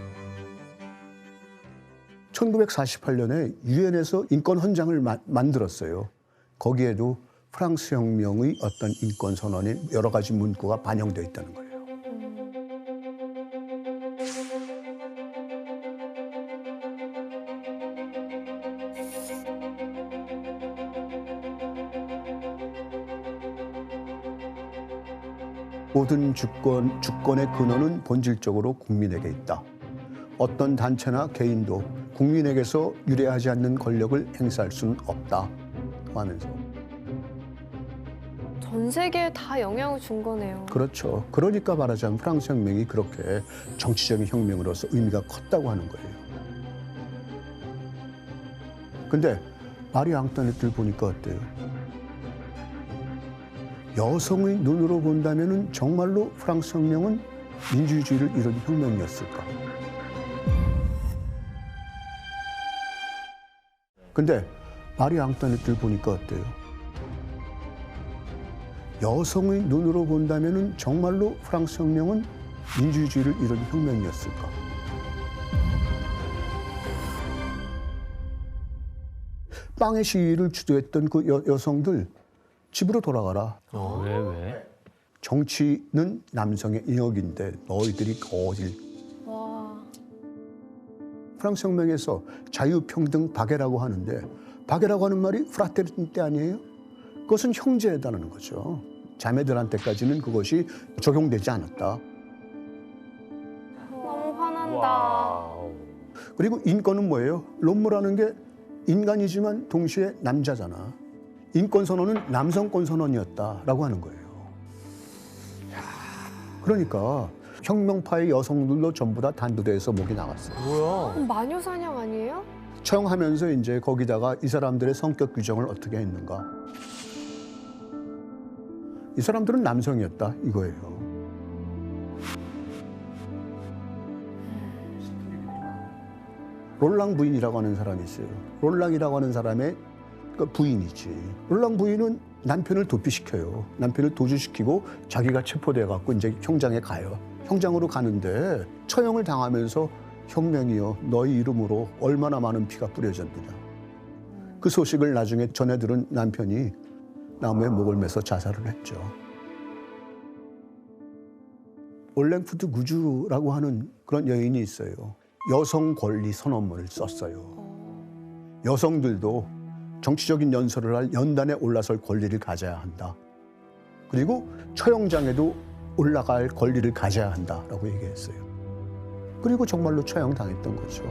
Speaker 13: 1948년에 유엔에서 인권 헌장을 만들었어요. 거기에도 프랑스 혁명의 어떤 인권 선언의 여러 가지 문구가 반영되어 있다는 거예요. 모든 주권의 근원은 본질적으로 국민에게 있다. 어떤 단체나 개인도 국민에게서 유례하지 않는 권력을 행사할 수는 없다. 하면서.
Speaker 3: 전 세계에 다 영향을 준 거네요.
Speaker 13: 그렇죠. 그러니까 말하자면 프랑스 혁명이 그렇게 정치적인 혁명으로서 의미가 컸다고 하는 거예요. 근데 마리 앙뚜아네트를 보니까 어때요? 여성의 눈으로 본다면 정말로 프랑스 혁명은 민주주의를 이룬 혁명이었을까? 근데 마리 앙뚜아네트를 보니까 어때요? 여성의 눈으로 본다면 정말로 프랑스 혁명은 민주주의를 이룬 혁명이었을까? 빵의 시위를 주도했던 그 여성들 집으로 돌아가라.
Speaker 15: 왜?
Speaker 13: 정치는 남성의 영역인데 너희들이 어딜. 프랑스 혁명에서 자유, 평등, 박애라고 하는데 박애라고 하는 말이 프라테르니테 아니에요? 그것은 형제다라는 거죠. 자매들한테까지는 그것이 적용되지 않았다.
Speaker 3: 너무 화난다.
Speaker 13: 그리고 인권은 뭐예요? 롬무라는 게 인간이지만 동시에 남자잖아. 인권 선언은 남성권 선언이었다라고 하는 거예요. 그러니까 혁명파의 여성들도 전부 다 단두대에서 목이 나갔어요.
Speaker 3: 뭐야? 마녀 사냥 아니에요?
Speaker 13: 청하면서 이제 거기다가 이 사람들의 성격 규정을 어떻게 했는가? 이 사람들은 남성이었다 이거예요. 롤랑 부인이라고 하는 사람이 있어요. 롤랑이라고 하는 사람의 부인이지. 롤랑 부인은 남편을 도피시켜요. 남편을 도주시키고 자기가 체포돼 갖고 이제 형장에 가요. 형장으로 가는데 처형을 당하면서 혁명이여 너희 이름으로 얼마나 많은 피가 뿌려졌느냐. 그 소식을 나중에 전해 들은 남편이 나무에 목을 매서 자살을 했죠. 올랭푸드 구주라고 하는 그런 여인이 있어요. 여성 권리 선언문을 썼어요. 여성들도 정치적인 연설을 할 연단에 올라설 권리를 가져야 한다. 그리고 처형장에도 올라갈 권리를 가져야 한다라고 얘기했어요. 그리고 정말로 처형당했던 거죠.